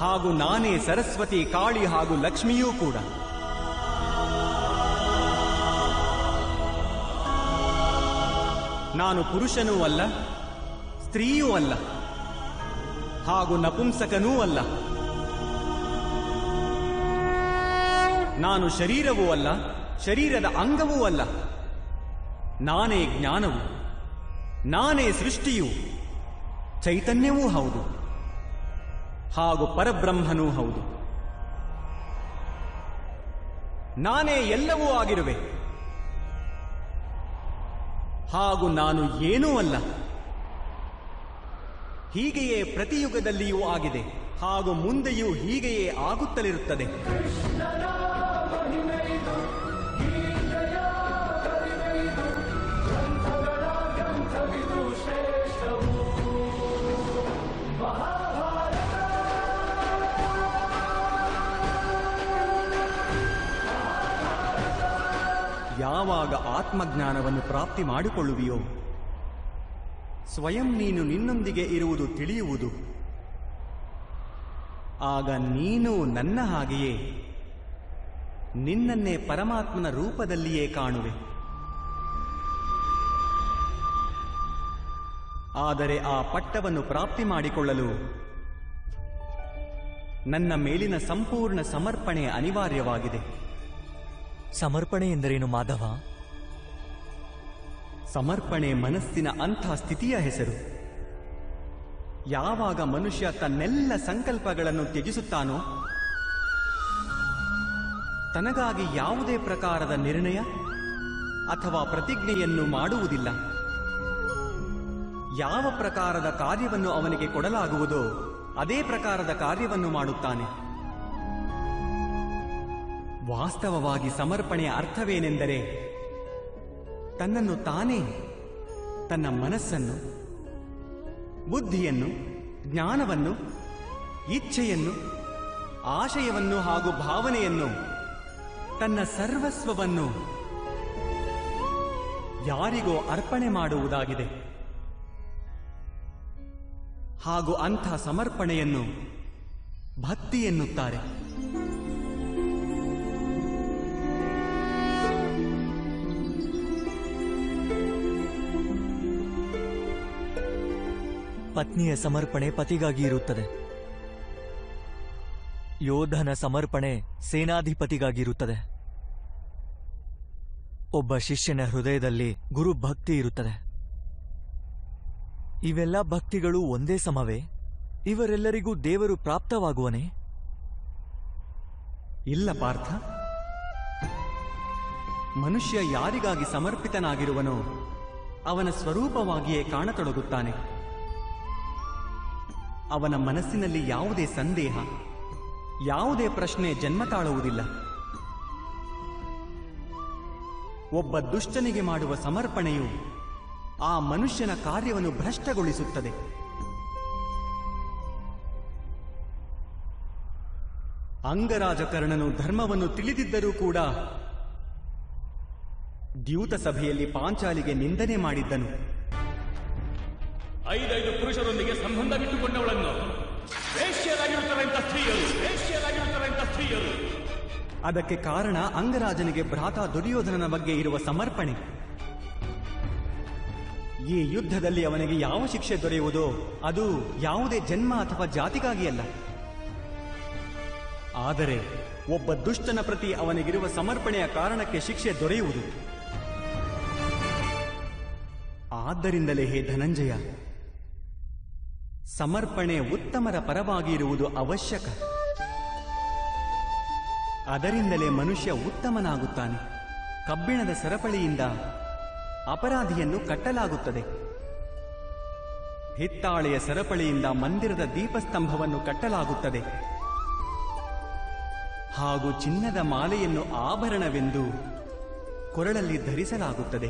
ಹಾಗೂ ನಾನೇ ಸರಸ್ವತಿ, ಕಾಳಿ ಹಾಗೂ ಲಕ್ಷ್ಮಿಯೂ ಕೂಡ. ನಾನು ಪುರುಷನೂ ಅಲ್ಲ, ಸ್ತ್ರೀಯೂ ಅಲ್ಲ, ಹಾಗೂ ನಪುಂಸಕನೂ ಅಲ್ಲ. ನಾನು ಶರೀರವೂ ಅಲ್ಲ, ಶರೀರದ ಅಂಗವೂ ಅಲ್ಲ. ನಾನೇ ಜ್ಞಾನವು, ನಾನೇ ಸೃಷ್ಟಿಯೂ, ಚೈತನ್ಯವೂ ಹೌದು, ಹಾಗೂ ಪರಬ್ರಹ್ಮನೂ ಹೌದು. ನಾನೇ ಎಲ್ಲವೂ ಆಗಿರುವೆ, ಹಾಗೂ ನಾನು ಏನೂ ಅಲ್ಲ. ಹೀಗೆಯೇ ಪ್ರತಿಯುಗದಲ್ಲಿಯೂ ಆಗಿದೆ, ಹಾಗೂ ಮುಂದೆಯೂ ಹೀಗೆಯೇ ಆಗುತ್ತಲಿರುತ್ತದೆ. ಯಾವಾಗ ಆತ್ಮಜ್ಞಾನವನ್ನು ಪ್ರಾಪ್ತಿ ಮಾಡಿಕೊಳ್ಳುವಿಯೋ, ಸ್ವಯಂ ನೀನು ನಿನ್ನೊಂದಿಗೆ ಇರುವುದು ತಿಳಿಯುವುದು. ಆಗ ನೀನು ನನ್ನ ಹಾಗೆಯೇ ನಿನ್ನನ್ನೇ ಪರಮಾತ್ಮನ ರೂಪದಲ್ಲಿಯೇ ಕಾಣುವೆ. ಆದರೆ ಆ ಪಟ್ಟವನ್ನು ಪ್ರಾಪ್ತಿ ಮಾಡಿಕೊಳ್ಳಲು ನನ್ನ ಮೇಲಿನ ಸಂಪೂರ್ಣ ಸಮರ್ಪಣೆ ಅನಿವಾರ್ಯವಾಗಿದೆ. ಸಮರ್ಪಣೆ ಎಂದರೇನು ಮಾಧವ? ಸಮರ್ಪಣೆ ಮನಸ್ಸಿನ ಅಂಥ ಸ್ಥಿತಿಯ ಹೆಸರು. ಯಾವಾಗ ಮನುಷ್ಯ ತನ್ನೆಲ್ಲ ಸಂಕಲ್ಪಗಳನ್ನು ತ್ಯಜಿಸುತ್ತಾನೋ, ತನಗಾಗಿ ಯಾವುದೇ ಪ್ರಕಾರದ ನಿರ್ಣಯ ಅಥವಾ ಪ್ರತಿಜ್ಞೆಯನ್ನು ಮಾಡುವುದಿಲ್ಲ. ಯಾವ ಪ್ರಕಾರದ ಕಾರ್ಯವನ್ನು ಅವನಿಗೆ ಕೊಡಲಾಗುವುದೋ ಅದೇ ಪ್ರಕಾರದ ಕಾರ್ಯವನ್ನು ಮಾಡುತ್ತಾನೆ. ವಾಸ್ತವವಾಗಿ ಸಮರ್ಪಣೆಯ ಅರ್ಥವೇನೆಂದರೆ, ತನ್ನನ್ನು ತಾನೇ, ತನ್ನ ಮನಸ್ಸನ್ನು, ಬುದ್ಧಿಯನ್ನು, ಜ್ಞಾನವನ್ನು, ಇಚ್ಛೆಯನ್ನು, ಆಶಯವನ್ನು ಹಾಗೂ ಭಾವನೆಯನ್ನು, ತನ್ನ ಸರ್ವಸ್ವವನ್ನು ಯಾರಿಗೋ ಅರ್ಪಣೆ ಮಾಡುವುದಾಗಿದೆ. ಹಾಗೂ ಅಂಥ ಸಮರ್ಪಣೆಯನ್ನು ಭಕ್ತಿ ಎನ್ನುತ್ತಾರೆ. ಪತ್ನಿಯ ಸಮರ್ಪಣೆ ಪತಿಗಾಗಿ ಇರುತ್ತದೆ. ಯೋಧನ ಸಮರ್ಪಣೆ ಸೇನಾಧಿಪತಿಗಾಗಿರುತ್ತದೆ. ಒಬ್ಬ ಶಿಷ್ಯನ ಹೃದಯದಲ್ಲಿ ಗುರು ಭಕ್ತಿ ಇರುತ್ತದೆ. ಇವೆಲ್ಲ ಭಕ್ತಿಗಳು ಒಂದೇ ಸಮವೇ? ಇವರೆಲ್ಲರಿಗೂ ದೇವರು ಪ್ರಾಪ್ತವಾಗುವನೇ? ಇಲ್ಲ ಪಾರ್ಥ, ಮನುಷ್ಯ ಯಾರಿಗಾಗಿ ಸಮರ್ಪಿತನಾಗಿರುವನೋ ಅವನ ಸ್ವರೂಪವಾಗಿಯೇ ಕಾಣತೊಡಗುತ್ತಾನೆ. ಅವನ ಮನಸ್ಸಿನಲ್ಲಿ ಯಾವುದೇ ಸಂದೇಹ, ಯಾವುದೇ ಪ್ರಶ್ನೆ ಜನ್ಮ ತಾಳುವುದಿಲ್ಲ. ಒಬ್ಬ ದುಷ್ಟನಿಗೆ ಮಾಡುವ ಸಮರ್ಪಣೆಯು ಆ ಮನುಷ್ಯನ ಕಾರ್ಯವನ್ನು ಭ್ರಷ್ಟಗೊಳಿಸುತ್ತದೆ. ಅಂಗರಾಜಕರ್ಣನು ಧರ್ಮವನ್ನು ತಿಳಿದಿದ್ದರೂ ಕೂಡ ದ್ಯೂತ ಸಭೆಯಲ್ಲಿ ಪಾಂಚಾಲಿಗೆ ನಿಂದನೆ ಮಾಡಿದ್ದನು. 5 ಪುರುಷರೊಂದಿಗೆ ಸಂಬಂಧವಿಟ್ಟುಕೊಂಡವಳನ್ನು ವೇಶ್ಯರಾಗಿರುತ್ತಾರಂತ ಸ್ತ್ರೀಯರು. ಅದಕ್ಕೆ ಕಾರಣ ಅಂಗರಾಜನಿಗೆ ಭ್ರಾತ ದುರ್ಯೋಧನನ ಬಗ್ಗೆ ಇರುವ ಸಮರ್ಪಣೆ. ಈ ಯುದ್ಧದಲ್ಲಿ ಅವನಿಗೆ ಯಾವ ಶಿಕ್ಷೆ ದೊರೆಯುವುದೋ ಅದು ಯಾವುದೇ ಜನ್ಮ ಅಥವಾ ಜಾತಿಗಾಗಿ ಅಲ್ಲ, ಆದರೆ ಒಬ್ಬ ದುಷ್ಟನ ಪ್ರತಿ ಅವನಿಗಿರುವ ಸಮರ್ಪಣೆಯ ಕಾರಣಕ್ಕೆ ಶಿಕ್ಷೆ ದೊರೆಯುವುದು. ಆದ್ದರಿಂದಲೇ ಹೇ ಧನಂಜಯ, ಸಮರ್ಪಣೆ ಉತ್ತಮರ ಪರವಾಗಿ ಇರುವುದು ಅವಶ್ಯಕ. ಅದರಿಂದಲೇ ಮನುಷ್ಯ ಉತ್ತಮನಾಗುತ್ತಾನೆ. ಕಬ್ಬಿಣದ ಸರಪಳಿಯಿಂದ ಅಪರಾಧಿಯನ್ನು ಕಟ್ಟಲಾಗುತ್ತದೆ. ಹಿತ್ತಾಳೆಯ ಸರಪಳಿಯಿಂದ ಮಂದಿರದ ದೀಪಸ್ತಂಭವನ್ನು ಕಟ್ಟಲಾಗುತ್ತದೆ. ಹಾಗೂ ಚಿನ್ನದ ಮಾಲೆಯನ್ನು ಆಭರಣವೆಂದು ಕೊರಳಲ್ಲಿ ಧರಿಸಲಾಗುತ್ತದೆ.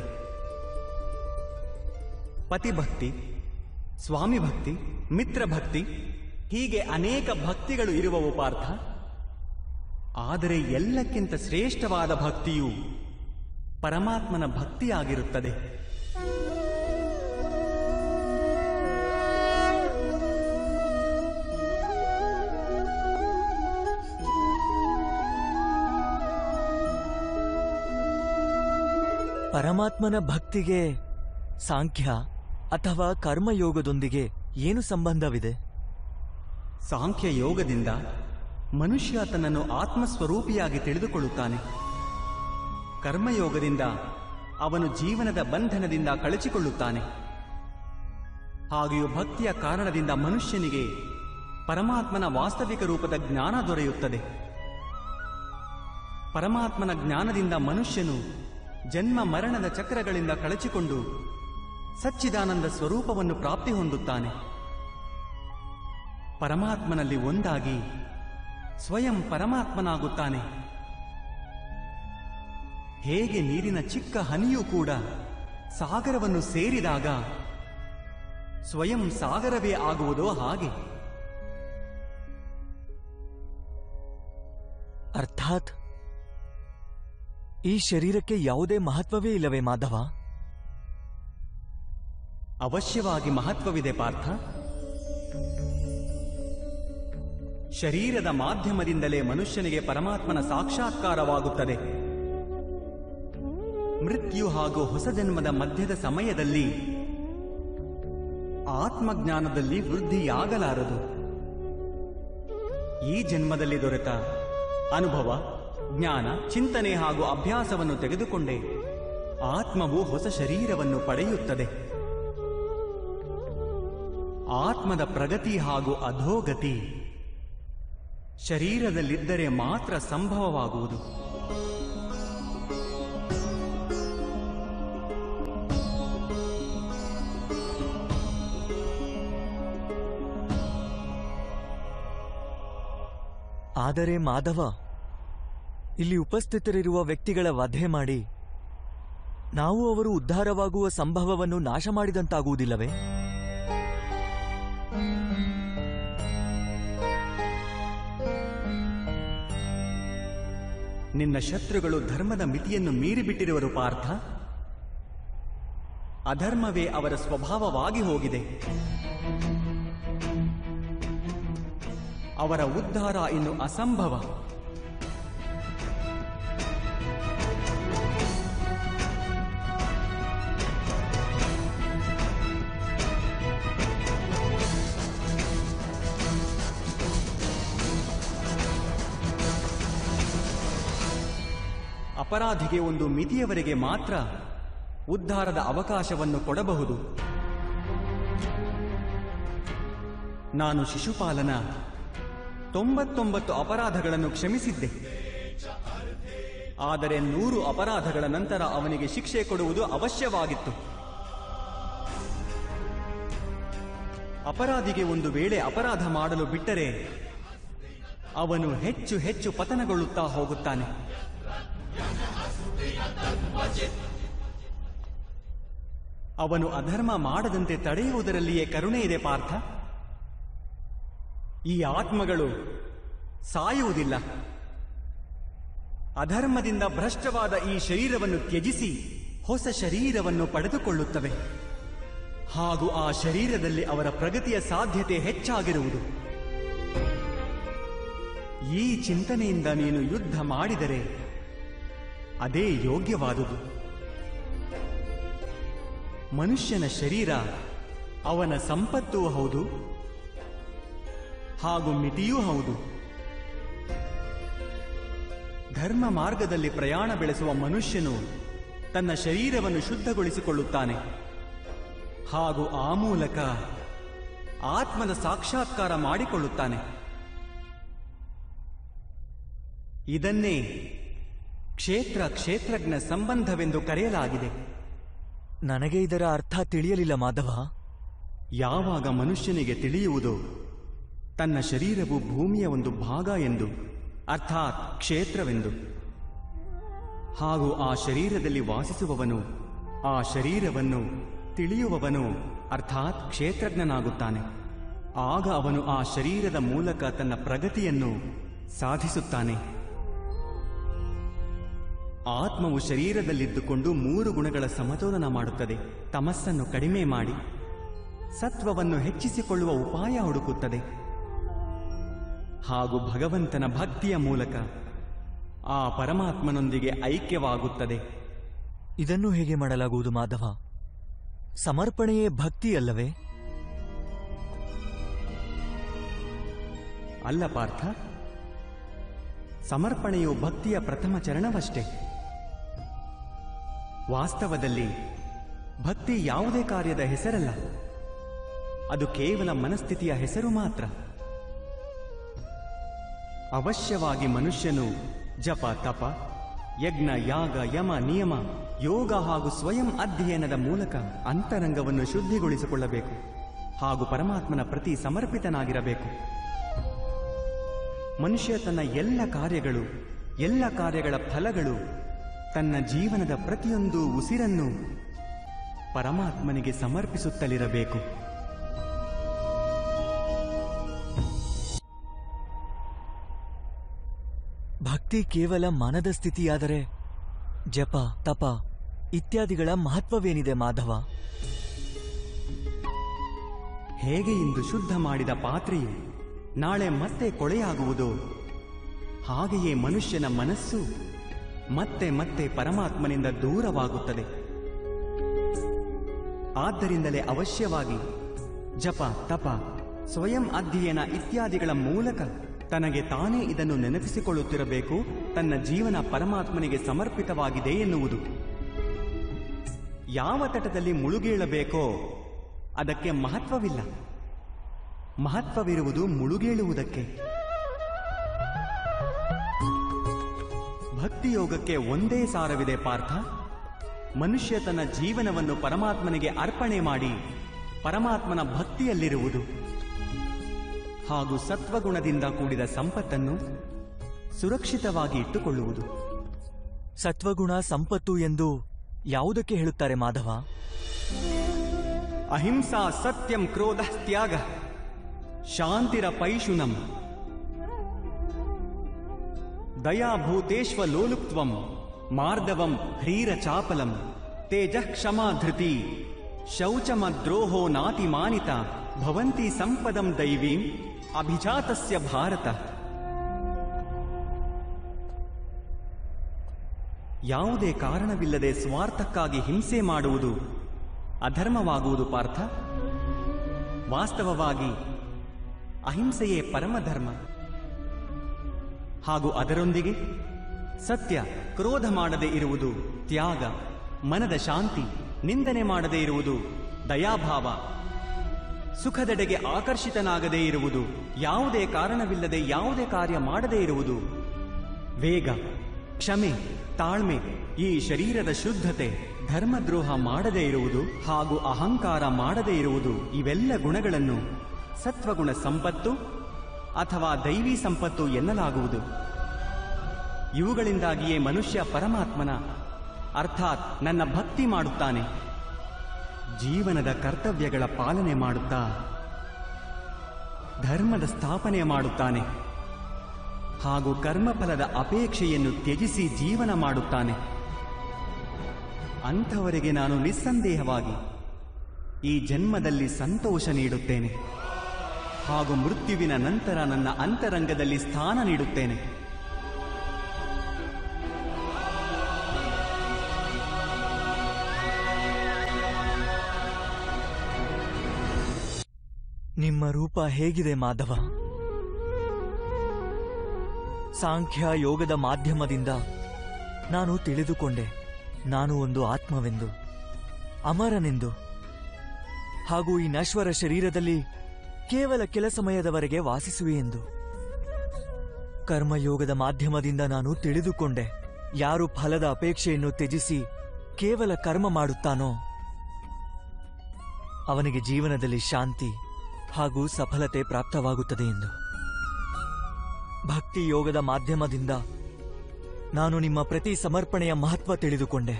ಪತಿಭಕ್ತಿ, ಸ್ವಾಮಿ ಭಕ್ತಿ, ಮಿತ್ರಭಕ್ತಿ, ಹೀಗೆ ಅನೇಕ ಭಕ್ತಿಗಳು ಇರುವವು ಪಾರ್ಥ. ಆದರೆ ಎಲ್ಲಕ್ಕಿಂತ ಶ್ರೇಷ್ಠವಾದ ಭಕ್ತಿಯು ಪರಮಾತ್ಮನ ಭಕ್ತಿಯಾಗಿರುತ್ತದೆ. ಪರಮಾತ್ಮನ ಭಕ್ತಿಗೆ ಸಾಂಖ್ಯ ಅಥವಾ ಕರ್ಮಯೋಗದೊಂದಿಗೆ ಏನು ಸಂಬಂಧವಿದೆ? ಸಾಂಖ್ಯ ಯೋಗದಿಂದ ಮನುಷ್ಯ ತನ್ನನ್ನು ಆತ್ಮಸ್ವರೂಪಿಯಾಗಿ ತಿಳಿದುಕೊಳ್ಳುತ್ತಾನೆ. ಕರ್ಮಯೋಗದಿಂದ ಅವನು ಜೀವನದ ಬಂಧನದಿಂದ ಕಳಚಿಕೊಳ್ಳುತ್ತಾನೆ. ಹಾಗೆಯೂ ಭಕ್ತಿಯ ಕಾರಣದಿಂದ ಮನುಷ್ಯನಿಗೆ ಪರಮಾತ್ಮನ ವಾಸ್ತವಿಕ ರೂಪದ ಜ್ಞಾನ ದೊರೆಯುತ್ತದೆ. ಪರಮಾತ್ಮನ ಜ್ಞಾನದಿಂದ ಮನುಷ್ಯನು ಜನ್ಮ ಮರಣದ ಚಕ್ರಗಳಿಂದ ಕಳಚಿಕೊಂಡು ಸಚ್ಚಿದಾನಂದ ಸ್ವರೂಪವನ್ನು ಪ್ರಾಪ್ತಿ ಹೊಂದುತ್ತಾನೆ. ಪರಮಾತ್ಮನಲ್ಲಿ ಒಂದಾಗಿ ಸ್ವಯಂ ಪರಮಾತ್ಮನಾಗುತ್ತಾನೆ. ಹೇಗೆ ನೀರಿನ ಚಿಕ್ಕ ಹನಿಯೂ ಕೂಡ ಸಾಗರವನ್ನು ಸೇರಿದಾಗ ಸ್ವಯಂ ಸಾಗರವೇ ಆಗುವುದೋ ಹಾಗೆ. ಅರ್ಥಾತ್ ಈ ಶರೀರಕ್ಕೆ ಯಾವುದೇ ಮಹತ್ವವೇ ಇಲ್ಲವೇ ಮಾಧವ? ಅವಶ್ಯವಾಗಿ ಮಹತ್ವವಿದೆ ಪಾರ್ಥ. ಶರೀರದ ಮಾಧ್ಯಮದಿಂದಲೇ ಮನುಷ್ಯನಿಗೆ ಪರಮಾತ್ಮನ ಸಾಕ್ಷಾತ್ಕಾರವಾಗುತ್ತದೆ. ಮೃತ್ಯು ಹಾಗೂ ಹೊಸ ಜನ್ಮದ ಮಧ್ಯದ ಸಮಯದಲ್ಲಿ ಆತ್ಮಜ್ಞಾನದಲ್ಲಿ ವೃದ್ಧಿಯಾಗಲಾರದು. ಈ ಜನ್ಮದಲ್ಲಿ ದೊರೆತ ಅನುಭವ, ಜ್ಞಾನ, ಚಿಂತನೆ ಹಾಗೂ ಅಭ್ಯಾಸವನ್ನು ತೆಗೆದುಕೊಂಡೇ ಆತ್ಮವು ಹೊಸ ಶರೀರವನ್ನು ಪಡೆಯುತ್ತದೆ. ಆತ್ಮದ ಪ್ರಗತಿ ಹಾಗೂ ಅಧೋಗತಿ ಶರೀರದಲ್ಲಿದ್ದರೆ ಮಾತ್ರ ಸಂಭವವಾಗುವುದು. ಆದರೆ ಮಾಧವ, ಇಲ್ಲಿ ಉಪಸ್ಥಿತರಿರುವ ವ್ಯಕ್ತಿಗಳ ವಧೆ ಮಾಡಿ ನಾವು ಅವರು ಉದ್ಧಾರವಾಗುವ ಸಂಭವವನ್ನು ನಾಶ ಮಾಡಿದಂತಾಗುವುದಿಲ್ಲವೇ? ನಿನ್ನ ಶತ್ರುಗಳು ಧರ್ಮದ ಮಿತಿಯನ್ನು ಮೀರಿಬಿಟ್ಟಿರುವರು ಪಾರ್ಥ. ಅಧರ್ಮವೇ ಅವರ ಸ್ವಭಾವವಾಗಿ ಹೋಗಿದೆ. ಅವರ ಉದ್ಧಾರ ಇನ್ನು ಅಸಂಭವ. ಅಪರಾಧಿಗೆ ಒಂದು ಮಿತಿಯವರೆಗೆ ಮಾತ್ರ ಉದ್ಧಾರದ ಅವಕಾಶವನ್ನು ಕೊಡಬಹುದು. ನಾನು ಶಿಶುಪಾಲನ 99 ಅಪರಾಧಗಳನ್ನು ಕ್ಷಮಿಸಿದ್ದೆ. ಆದರೆ 100 ಅಪರಾಧಗಳ ನಂತರ ಅವನಿಗೆ ಶಿಕ್ಷೆ ಕೊಡುವುದು ಅವಶ್ಯವಾಗಿತ್ತು. ಅಪರಾಧಿಗೆ ಒಂದು ವೇಳೆ ಅಪರಾಧ ಮಾಡಲು ಬಿಟ್ಟರೆ ಅವನು ಹೆಚ್ಚು ಹೆಚ್ಚು ಪತನಗೊಳ್ಳುತ್ತಾ ಹೋಗುತ್ತಾನೆ. ಅವನು ಅಧರ್ಮ ಮಾಡದಂತೆ ತಡೆಯುವುದರಲ್ಲಿಯೇ ಕರುಣೆ ಇದೆ ಪಾರ್ಥ. ಈ ಆತ್ಮಗಳು ಸಾಯುವುದಿಲ್ಲ. ಅಧರ್ಮದಿಂದ ಭ್ರಷ್ಟವಾದ ಈ ಶರೀರವನ್ನು ತ್ಯಜಿಸಿ ಹೊಸ ಶರೀರವನ್ನು ಪಡೆದುಕೊಳ್ಳುತ್ತವೆ. ಹಾಗೂ ಆ ಶರೀರದಲ್ಲಿ ಅವರ ಪ್ರಗತಿಯ ಸಾಧ್ಯತೆ ಹೆಚ್ಚಾಗಿರುವುದು. ಈ ಚಿಂತನೆಯಿಂದ ನೀನು ಯುದ್ಧ ಮಾಡಿದರೆ ಅದೇ ಯೋಗ್ಯವಾದುದು. ಮನುಷ್ಯನ ಶರೀರ ಅವನ ಸಂಪತ್ತೂ ಹೌದು ಹಾಗೂ ಮಿತಿಯೂ ಹೌದು. ಧರ್ಮ ಮಾರ್ಗದಲ್ಲಿ ಪ್ರಯಾಣ ಬೆಳೆಸುವ ಮನುಷ್ಯನು ತನ್ನ ಶರೀರವನ್ನು ಶುದ್ಧಗೊಳಿಸಿಕೊಳ್ಳುತ್ತಾನೆ ಹಾಗೂ ಆ ಮೂಲಕ ಆತ್ಮದ ಸಾಕ್ಷಾತ್ಕಾರ ಮಾಡಿಕೊಳ್ಳುತ್ತಾನೆ. ಇದನ್ನೇ ಕ್ಷೇತ್ರಜ್ಞ ಸಂಬಂಧವೆಂದು ಕರೆಯಲಾಗಿದೆ. ನನಗೆ ಇದರ ಅರ್ಥ ತಿಳಿಯಲಿಲ್ಲ ಮಾಧವ. ಯಾವಾಗ ಮನುಷ್ಯನಿಗೆ ತಿಳಿಯುವುದೋ ತನ್ನ ಶರೀರವು ಭೂಮಿಯ ಒಂದು ಭಾಗ ಎಂದು, ಅರ್ಥಾತ್ ಕ್ಷೇತ್ರವೆಂದು, ಹಾಗೂ ಆ ಶರೀರದಲ್ಲಿ ವಾಸಿಸುವವನು ಆ ಶರೀರವನ್ನು ತಿಳಿಯುವವನು ಅರ್ಥಾತ್ ಕ್ಷೇತ್ರಜ್ಞನಾಗುತ್ತಾನೆ. ಆಗ ಅವನು ಆ ಶರೀರದ ಮೂಲಕ ತನ್ನ ಪ್ರಗತಿಯನ್ನು ಸಾಧಿಸುತ್ತಾನೆ. ಆತ್ಮವು ಶರೀರದಲ್ಲಿದ್ದುಕೊಂಡು 3 ಗುಣಗಳ ಸಮತೋಲನ ಮಾಡುತ್ತದೆ. ತಮಸ್ಸನ್ನು ಕಡಿಮೆ ಮಾಡಿ ಸತ್ವವನ್ನು ಹೆಚ್ಚಿಸಿಕೊಳ್ಳುವ ಉಪಾಯ ಹುಡುಕುತ್ತದೆ ಹಾಗೂ ಭಗವಂತನ ಭಕ್ತಿಯ ಮೂಲಕ ಆ ಪರಮಾತ್ಮನೊಂದಿಗೆ ಐಕ್ಯವಾಗುತ್ತದೆ. ಇದನ್ನು ಹೇಗೆ ಮಾಡಲಾಗುವುದು ಮಾಧವ? ಸಮರ್ಪಣೆಯೇ ಭಕ್ತಿಯಲ್ಲವೇ? ಅಲ್ಲ ಪಾರ್ಥ, ಸಮರ್ಪಣೆಯು ಭಕ್ತಿಯ ಪ್ರಥಮ ಚರಣವಷ್ಟೇ. ವಾಸ್ತವದಲ್ಲಿ ಭಕ್ತಿ ಯಾವುದೇ ಕಾರ್ಯದ ಹೆಸರಲ್ಲ, ಅದು ಕೇವಲ ಮನಸ್ಥಿತಿಯ ಹೆಸರು ಮಾತ್ರ. ಅವಶ್ಯವಾಗಿ ಮನುಷ್ಯನು ಜಪ, ತಪ, ಯಜ್ಞ, ಯಾಗ, ಯಮ, ನಿಯಮ, ಯೋಗ ಹಾಗೂ ಸ್ವಯಂ ಅಧ್ಯಯನದ ಮೂಲಕ ಅಂತರಂಗವನ್ನು ಶುದ್ಧಿಗೊಳಿಸಿಕೊಳ್ಳಬೇಕು ಹಾಗೂ ಪರಮಾತ್ಮನ ಪ್ರತಿ ಸಮರ್ಪಿತನಾಗಿರಬೇಕು. ಮನುಷ್ಯ ತನ್ನ ಎಲ್ಲ ಕಾರ್ಯಗಳ ಫಲಗಳು, ತನ್ನ ಜೀವನದ ಪ್ರತಿಯೊಂದು ಉಸಿರನ್ನು ಪರಮಾತ್ಮನಿಗೆ ಸಮರ್ಪಿಸುತ್ತಲಿರಬೇಕು. ಭಕ್ತಿ ಕೇವಲ ಮನದ ಸ್ಥಿತಿಯಾದರೆ ಜಪ, ತಪ ಇತ್ಯಾದಿಗಳ ಮಹತ್ವವೇನಿದೆ ಮಾಧವ? ಹೇಗೆ ಇಂದು ಶುದ್ಧ ಮಾಡಿದ ಪಾತ್ರೆಯು ನಾಳೆ ಮತ್ತೆ ಕೊಳೆಯಾಗುವುದೋ ಹಾಗೆಯೇ ಮನುಷ್ಯನ ಮನಸ್ಸು ಮತ್ತೆ ಮತ್ತೆ ಪರಮಾತ್ಮನಿಂದ ದೂರವಾಗುತ್ತದೆ. ಆದ್ದರಿಂದಲೇ ಅವಶ್ಯವಾಗಿ ಜಪ, ತಪ, ಸ್ವಯಂ ಅಧ್ಯಯನ ಇತ್ಯಾದಿಗಳ ಮೂಲಕ ತನಗೆ ತಾನೇ ಇದನ್ನು ನೆನಪಿಸಿಕೊಳ್ಳುತ್ತಿರಬೇಕು. ತನ್ನ ಜೀವನ ಪರಮಾತ್ಮನಿಗೆ ಸಮರ್ಪಿತವಾಗಿದೆ ಎನ್ನುವುದು. ಯಾವ ತಟದಲ್ಲಿ ಮುಳುಗೇಳಬೇಕೋ ಅದಕ್ಕೆ ಮಹತ್ವವಿಲ್ಲ. ಮಹತ್ವವಿರುವುದು ಮುಳುಗೇಳುವುದಕ್ಕೆ. ಭಕ್ತಿಯೋಗಕ್ಕೆ ಒಂದೇ ಸಾರವಿದೆ ಪಾರ್ಥ. ಮನುಷ್ಯ ತನ್ನ ಜೀವನವನ್ನು ಪರಮಾತ್ಮನಿಗೆ ಅರ್ಪಣೆ ಮಾಡಿ ಪರಮಾತ್ಮನ ಭಕ್ತಿಯಲ್ಲಿರುವುದು ಹಾಗೂ ಸತ್ವಗುಣದಿಂದ ಕೂಡಿದ ಸಂಪತ್ತನ್ನು ಸುರಕ್ಷಿತವಾಗಿ ಇಟ್ಟುಕೊಳ್ಳುವುದು. ಸತ್ವಗುಣ, ಸಂಪತ್ತು ಎಂದು ಯಾವುದಕ್ಕೆ ಹೇಳುತ್ತಾರೆ ಮಾಧವ? ಅಹಿಂಸಾ, ಸತ್ಯಂ, ಕ್ರೋಧ, ತ್ಯಾಗ, ಶಾಂತಿರ ಪೈಶುನಂ, ದಯಾಭೂತೇಶ್ವ ಲೋಲುಪ್ತ್ವಂ, ಮಾರ್ದವಂ ಹ್ರೀರ ಚಾಪಲಂ, ತೇಜಃ ಕ್ಷಮಾ ಧೃತಿ, ಶೌಚಮದ್ರೋಹೋ ನಾತಿಮಾನಿತ, ಭವಂತಿ ಸಂಪದಂ ದೈವೀಂ ಅಭಿಜಾತಸ್ಯ ಭಾರತ. ಯಾವುದೇ ಕಾರಣವಿಲ್ಲದೆ ಸ್ವಾರ್ಥಕ್ಕಾಗಿ ಹಿಂಸೆ ಮಾಡುವುದು ಅಧರ್ಮವಾಗುವುದು ಪಾರ್ಥ. ವಾಸ್ತವವಾಗಿ ಅಹಿಂಸೆಯೇ ಪರಮಧರ್ಮ ಹಾಗೂ ಅದರೊಂದಿಗೆ ಸತ್ಯ, ಕ್ರೋಧ ಮಾಡದೇ ಇರುವುದು ತ್ಯಾಗ, ಮನದ ಶಾಂತಿ, ನಿಂದನೆ ಮಾಡದೇ ಇರುವುದು ದಯಾಭಾವ, ಸುಖದೆಡೆಗೆ ಆಕರ್ಷಿತನಾಗದೇ ಇರುವುದು, ಯಾವುದೇ ಕಾರಣವಿಲ್ಲದೆ ಯಾವುದೇ ಕಾರ್ಯ ಮಾಡದೇ ಇರುವುದು ವೇಗ, ಕ್ಷಮೆ, ತಾಳ್ಮೆ, ಈ ಶರೀರದ ಶುದ್ಧತೆ, ಧರ್ಮದ್ರೋಹ ಮಾಡದೇ ಇರುವುದು ಹಾಗೂ ಅಹಂಕಾರ ಮಾಡದೇ ಇರುವುದು, ಇವೆಲ್ಲ ಗುಣಗಳನ್ನು ಸತ್ವಗುಣ ಸಂಪತ್ತು ಅಥವಾ ದೈವಿ ಸಂಪತ್ತು ಎನ್ನಲಾಗುವುದು. ಇವುಗಳಿಂದಾಗಿಯೇ ಮನುಷ್ಯ ಪರಮಾತ್ಮನ ಅರ್ಥಾತ್ ನನ್ನ ಭಕ್ತಿ ಮಾಡುತ್ತಾನೆ. ಜೀವನದ ಕರ್ತವ್ಯಗಳ ಪಾಲನೆ ಮಾಡುತ್ತಾ ಧರ್ಮದ ಸ್ಥಾಪನೆ ಮಾಡುತ್ತಾನೆ ಹಾಗೂ ಕರ್ಮಫಲದ ಅಪೇಕ್ಷೆಯನ್ನು ತ್ಯಜಿಸಿ ಜೀವನ ಮಾಡುತ್ತಾನೆ. ಅಂಥವರಿಗೆ ನಾನು ನಿಸ್ಸಂದೇಹವಾಗಿ ಈ ಜನ್ಮದಲ್ಲಿ ಸಂತೋಷ ನೀಡುತ್ತೇನೆ ಹಾಗೂ ಮೃತ್ಯುವಿನ ನಂತರ ನನ್ನ ಅಂತರಂಗದಲ್ಲಿ ಸ್ಥಾನ ನೀಡುತ್ತೇನೆ. ನಿಮ್ಮ ರೂಪ ಹೇಗಿದೆ ಮಾಧವ? ಸಾಂಖ್ಯ ಯೋಗದ ಮಾಧ್ಯಮದಿಂದ ನಾನು ತಿಳಿದುಕೊಂಡೆ ನಾನು ಒಂದು ಆತ್ಮವೆಂದು, ಅಮರನೆಂದು, ಹಾಗೂ ಈ ನಶ್ವರ ಶರೀರದಲ್ಲಿ ಕೇವಲ ಕೆಲ ಸಮಯದವರೆಗೆ ವಾಸಿಸುವೆ ಎಂದು. ಕರ್ಮಯೋಗದ ಮಾಧ್ಯಮದಿಂದ ನಾನು ತಿಳಿದುಕೊಂಡೆ ಯಾರು ಫಲದ ಅಪೇಕ್ಷೆಯನ್ನು ತ್ಯಜಿಸಿ ಕೇವಲ ಕರ್ಮ ಮಾಡುತ್ತಾನೋ ಅವನಿಗೆ ಜೀವನದಲ್ಲಿ ಶಾಂತಿ ಹಾಗೂ ಸಫಲತೆ ಪ್ರಾಪ್ತವಾಗುತ್ತದೆ ಎಂದು. ಭಕ್ತಿ ಯೋಗದ ಮಾಧ್ಯಮದಿಂದ ನಾನು ನಿಮ್ಮ ಪ್ರತಿ ಸಮರ್ಪಣೆಯ ಮಹತ್ವ ತಿಳಿದುಕೊಂಡೆ.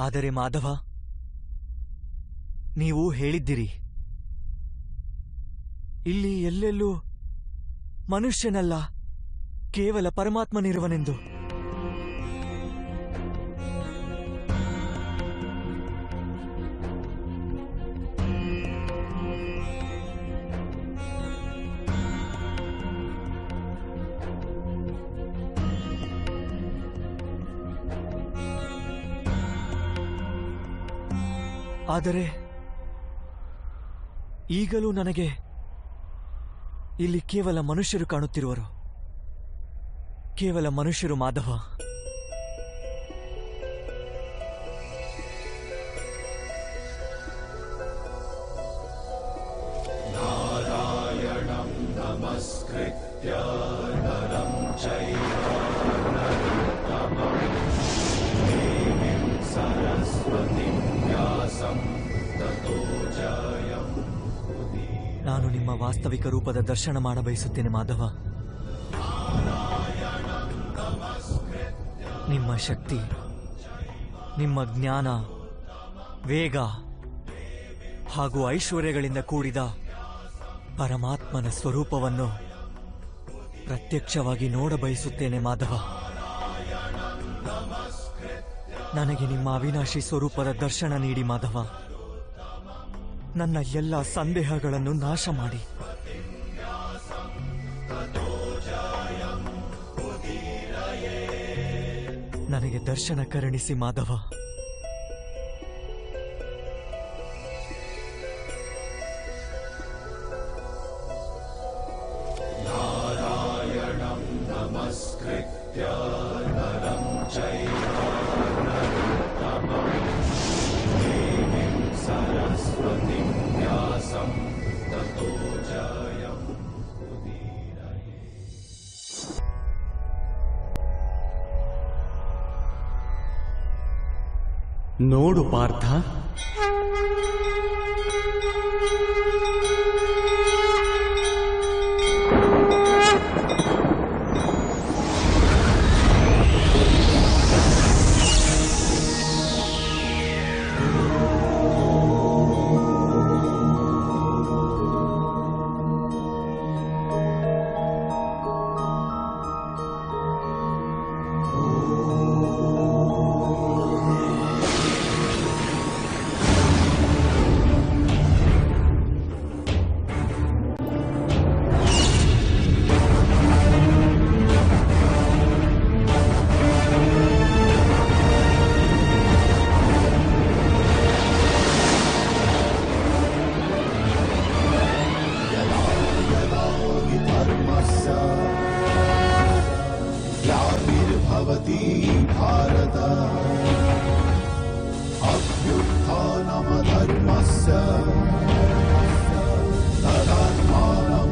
ಆದರೆ ಮಾಧವ, ನೀವು ಹೇಳಿದ್ದಿರಿ ಇಲ್ಲಿ ಎಲ್ಲೆಲ್ಲೂ ಮನುಷ್ಯನಲ್ಲ ಕೇವಲ ಪರಮಾತ್ಮನಿರುವನೆಂದು. ಆದರೆ ಈಗಲೂ ನನಗೆ ಇಲ್ಲಿ ಕೇವಲ ಮನುಷ್ಯರು ಕಾಣುತ್ತಿರುವರು, ಕೇವಲ ಮನುಷ್ಯರು ಮಾಧವ. ನಾರಾಯಣಂ ನಮಸ್ಕೃತ್ಯ ನರಂ ಚೈವ ನರೋತ್ತಮಂ ದೇವೀಂ ಸರಸ್ವತಿಂ ವ್ಯಾಸಂ ತತೋ ಜಯಂ. ನಾನು ನಿಮ್ಮ ವಾಸ್ತವಿಕ ರೂಪದ ದರ್ಶನ ಮಾಡಬಯಸುತ್ತೇನೆ ಮಾಧವ. ನಿಮ್ಮ ಶಕ್ತಿ, ನಿಮ್ಮ ಜ್ಞಾನ, ವೇಗ ಹಾಗೂ ಐಶ್ವರ್ಯಗಳಿಂದ ಕೂಡಿದ ಪರಮಾತ್ಮನ ಸ್ವರೂಪವನ್ನು ಪ್ರತ್ಯಕ್ಷವಾಗಿ ನೋಡಬಯಸುತ್ತೇನೆ ಮಾಧವ. ನನಗೆ ನಿಮ್ಮ ಅವಿನಾಶಿ ಸ್ವರೂಪದ ದರ್ಶನ ನೀಡಿ ಮಾಧವ. ನನ್ನ ಎಲ್ಲ ಸಂದೇಹಗಳನ್ನು ನಾಶ ಮಾಡಿ ನನಗೆ ದರ್ಶನ ಕರುಣಿಸಿ ಮಾಧವ. ನಾರಾಯಣಂ ನಮಸ್ಕೃತ್ಯ ನರಂ ಚೈವ ನರೋತ್ತಮಂ ದೇವೀಂ ಸರಸ್ವತಿಂ ವ್ಯಾಸಂ ತತೋ ಜಯಂ. ನೋಡು ಪಾರ್ಥ, ग्लानिर्भवति भारत अभ्युत्थानमधर्मस्य तदात्मानं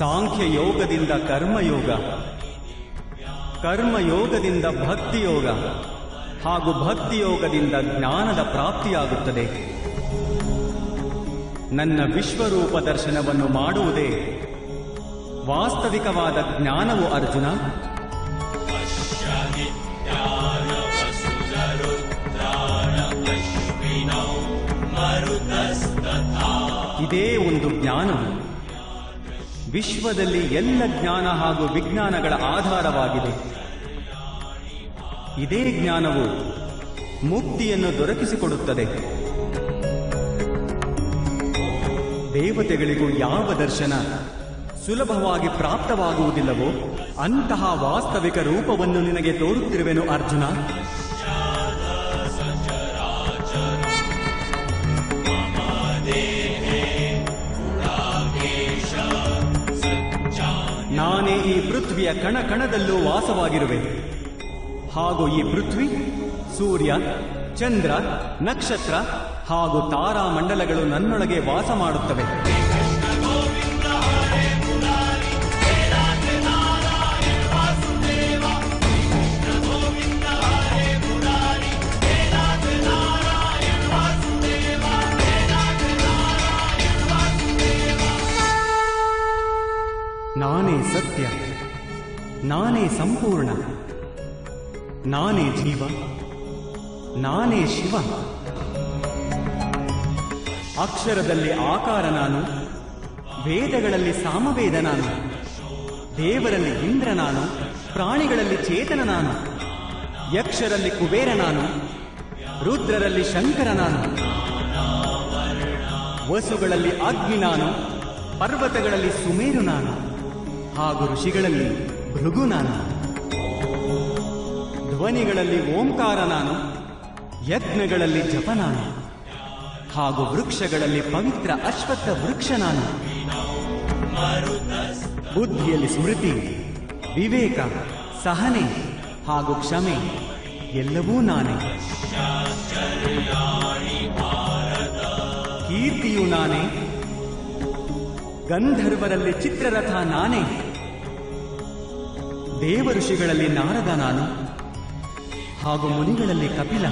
ಸಾಂಖ್ಯ ಯೋಗದಿಂದ ಕರ್ಮಯೋಗ, ಕರ್ಮಯೋಗದಿಂದ ಭಕ್ತಿಯೋಗ ಹಾಗೂ ಭಕ್ತಿಯೋಗದಿಂದ ಜ್ಞಾನದ ಪ್ರಾಪ್ತಿಯಾಗುತ್ತದೆ. ನನ್ನ ವಿಶ್ವರೂಪ ದರ್ಶನವನ್ನು ಮಾಡುವುದೇ ವಾಸ್ತವಿಕವಾದ ಜ್ಞಾನವು ಅರ್ಜುನ. ಇದೇ ಒಂದು ಜ್ಞಾನವು ವಿಶ್ವದಲ್ಲಿ ಎಲ್ಲ ಜ್ಞಾನ ಹಾಗೂ ವಿಜ್ಞಾನಗಳ ಆಧಾರವಾಗಿದೆ. ಇದೇ ಜ್ಞಾನವು ಮುಕ್ತಿಯನ್ನು ದೊರಕಿಸಿಕೊಡುತ್ತದೆ. ದೇವತೆಗಳಿಗೂ ಯಾವ ದರ್ಶನ ಸುಲಭವಾಗಿ ಪ್ರಾಪ್ತವಾಗುವುದಿಲ್ಲವೋ ಅಂತಹ ವಾಸ್ತವಿಕ ರೂಪವನ್ನು ನಿನಗೆ ತೋರುತ್ತಿರುವೆನು ಅರ್ಜುನ. ನಾನೇ ಈ ಪೃಥ್ವಿಯ ಕಣ ಕಣದಲ್ಲೂ ವಾಸವಾಗಿರುವೆ. ಹಾಗೂ ಈ ಪೃಥ್ವಿ, ಸೂರ್ಯ, ಚಂದ್ರ, ನಕ್ಷತ್ರ ಹಾಗೂ ತಾರಾಮಂಡಲಗಳು ನನ್ನೊಳಗೆ ವಾಸ ಮಾಡುತ್ತವೆ. ನಾನೇ ಸತ್ಯ, ನಾನೇ ಸಂಪೂರ್ಣ, ನಾನೇ ಜೀವ, ನಾನೇ ಶಿವ. ಅಕ್ಷರದಲ್ಲಿ ಆಕಾರ ನಾನು, ವೇದಗಳಲ್ಲಿ ಸಾಮವೇದ ನಾನು, ದೇವರಲ್ಲಿ ಇಂದ್ರ ನಾನು, ಪ್ರಾಣಿಗಳಲ್ಲಿ ಚೇತನ ನಾನು, ಯಕ್ಷರಲ್ಲಿ ಕುಬೇರ ನಾನು, ರುದ್ರರಲ್ಲಿ ಶಂಕರ ನಾನು, ವಸುಗಳಲ್ಲಿ ಅಗ್ನಿ ನಾನು, ಪರ್ವತಗಳಲ್ಲಿ ಸುಮೇರು ನಾನು, ಹಾಗೂ ಋಷಿಗಳಲ್ಲಿ ಭೃಗು ನಾನು, ಧ್ವನಿಗಳಲ್ಲಿ ಓಂಕಾರ ನಾನು, ಯಜ್ಞಗಳಲ್ಲಿ ಜಪ ನಾನು, ಹಾಗೂ ವೃಕ್ಷಗಳಲ್ಲಿ ಪವಿತ್ರ ಅಶ್ವತ್ಥ ವೃಕ್ಷ ನಾನು. ಬುದ್ಧಿಯಲ್ಲಿ ಸ್ಮೃತಿ, ವಿವೇಕ, ಸಹನೆ ಹಾಗೂ ಕ್ಷಮೆ ಎಲ್ಲವೂ ನಾನೇ. ಕೀರ್ತಿಯು ನಾನೇ, ಗಂಧರ್ವರಲ್ಲಿ ಚಿತ್ರರಥ ನಾನೇ, ದೇವ ಋಷಿಗಳಲ್ಲಿ ನಾರದ ನಾನು, ಹಾಗೂ ಮುನಿಗಳಲ್ಲಿ ಕಪಿಲ,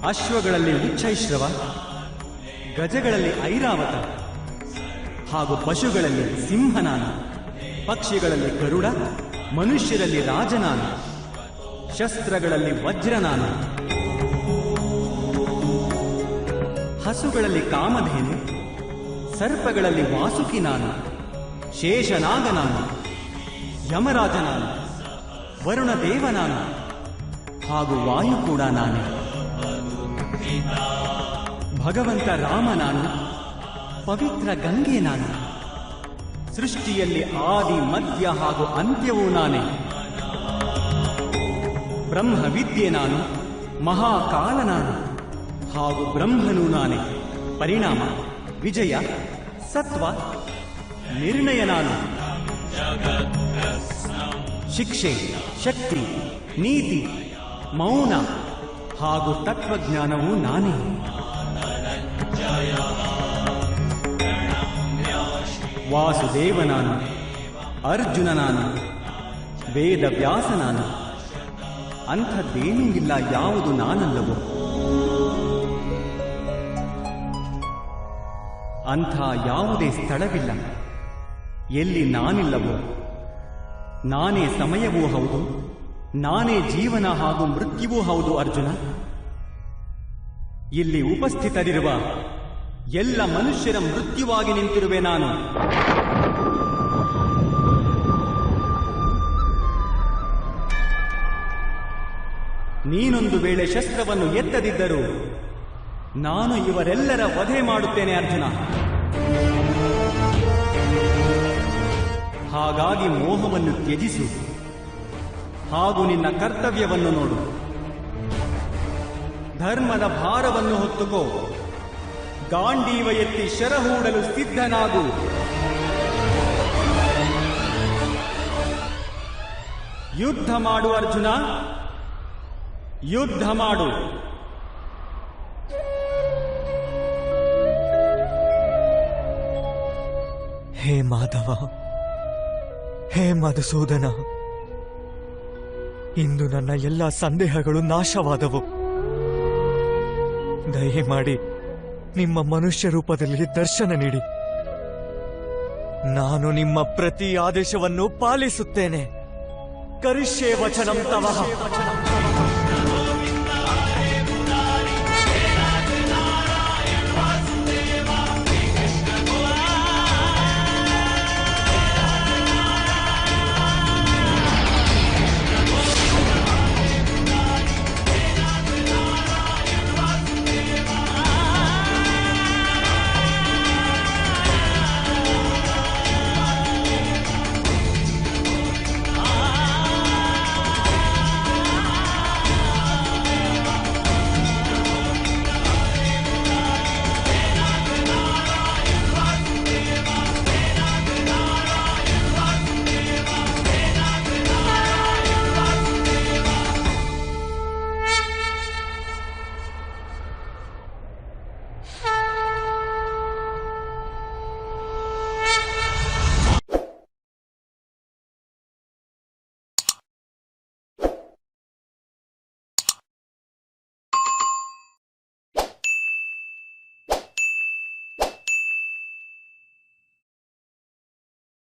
ಅಶ್ವಗಳಲ್ಲಿ ಉಚ್ಚೈಶ್ರವ, ಗಜಗಳಲ್ಲಿ ಐರಾವತ, ಹಾಗೂ ಪಶುಗಳಲ್ಲಿ ಸಿಂಹ ನಾನು, ಪಕ್ಷಿಗಳಲ್ಲಿ ಗರುಡ, ಮನುಷ್ಯರಲ್ಲಿ ರಾಜ ನಾನು, ಶಸ್ತ್ರಗಳಲ್ಲಿ ವಜ್ರ ನಾನು, ಹಸುಗಳಲ್ಲಿ ಕಾಮಧೇನು, ಸರ್ಪಗಳಲ್ಲಿ ವಾಸುಕಿ ನಾನು, ಶೇಷನಾಗ ನಾನು, ಯಮರಾಜ ನಾನು, ವರುಣ ದೇವ ನಾನು, ಹಾಗೂ ವಾಯು ಕೂಡ ನಾನೇ. ಭಗವಂತ ರಾಮ ನಾನು, ಪವಿತ್ರ ಗಂಗೆ ನಾನು, ಸೃಷ್ಟಿಯಲ್ಲಿ ಆದಿ ಮಧ್ಯ ಹಾಗೂ ಅಂತ್ಯವೂ ನಾನೇ. ಬ್ರಹ್ಮವಿದ್ಯೆ ನಾನು, ಮಹಾಕಾಲ ನಾನು, ಹಾಗೂ ಬ್ರಹ್ಮನೂ ನಾನೇ. ಪರಿಣಾಮ, ವಿಜಯ, ಸತ್ವ, ನಿರ್ಣಯ ನಾನು. ಶಿಕ್ಷೆ, ಶಕ್ತಿ, ನೀತಿ, ಮೌನ ಹಾಗೂ ತತ್ವಜ್ಞಾನವೂ ನಾನೇ. ವಾಸುದೇವ ನಾನು, ಅರ್ಜುನ ನಾನು, ವೇದ ವ್ಯಾಸ ನಾನು. ಅಂಥದ್ದೇನೂ ಇಲ್ಲ ಯಾವುದು ನಾನಲ್ಲವೋ. ಅಂಥ ಯಾವುದೇ ಸ್ಥಳವಿಲ್ಲ ಎಲ್ಲಿ ನಾನಿಲ್ಲವೋ. ನಾನೇ ಸಮಯವೂ ಹೌದು, ನಾನೇ ಜೀವನ ಹಾಗೂ ಮೃತ್ಯುವೂ ಹೌದು ಅರ್ಜುನ. ಇಲ್ಲಿ ಉಪಸ್ಥಿತರಿರುವ ಎಲ್ಲ ಮನುಷ್ಯರ ಮೃತ್ಯುವಾಗಿ ನಿಂತಿರುವೆ ನಾನು. ನೀನೊಂದು ವೇಳೆ ಶಸ್ತ್ರವನ್ನು ಎತ್ತದಿದ್ದರೂ ನಾನು ಇವರೆಲ್ಲರ ವಧೆ ಮಾಡುತ್ತೇನೆ ಅರ್ಜುನ. ಹಾಗಾಗಿ ಮೋಹವನ್ನು ತ್ಯಜಿಸು ಹಾಗೂ ನಿನ್ನ ಕರ್ತವ್ಯವನ್ನು ನೋಡು. ಧರ್ಮದ ಭಾರವನ್ನು ಹೊತ್ತುಕೋ. ಗಾಂಡೀವ ಎತ್ತಿ ಶರಹೂಡಲು ಸಿದ್ಧನಾಗು. ಯುದ್ಧ ಮಾಡು ಅರ್ಜುನ, ಯುದ್ಧ ಮಾಡು. ಹೇ ಮಾಧವ, ಹೇ ಮಧುಸೂದನ, ಇಂದು ನನ್ನ ಎಲ್ಲ ಸಂದೇಹಗಳು ನಾಶವಾದವು. ದಯಮಾಡಿ ನಿಮ್ಮ ಮನುಷ್ಯ ರೂಪದಲ್ಲಿ ದರ್ಶನ ನೀಡಿ. ನಾನು ನಿಮ್ಮ ಪ್ರತಿ ಆದೇಶವನ್ನು ಪಾಲಿಸುತ್ತೇನೆ. ಕರಿಷ್ಯೆ ವಚನಂ ತವಃ.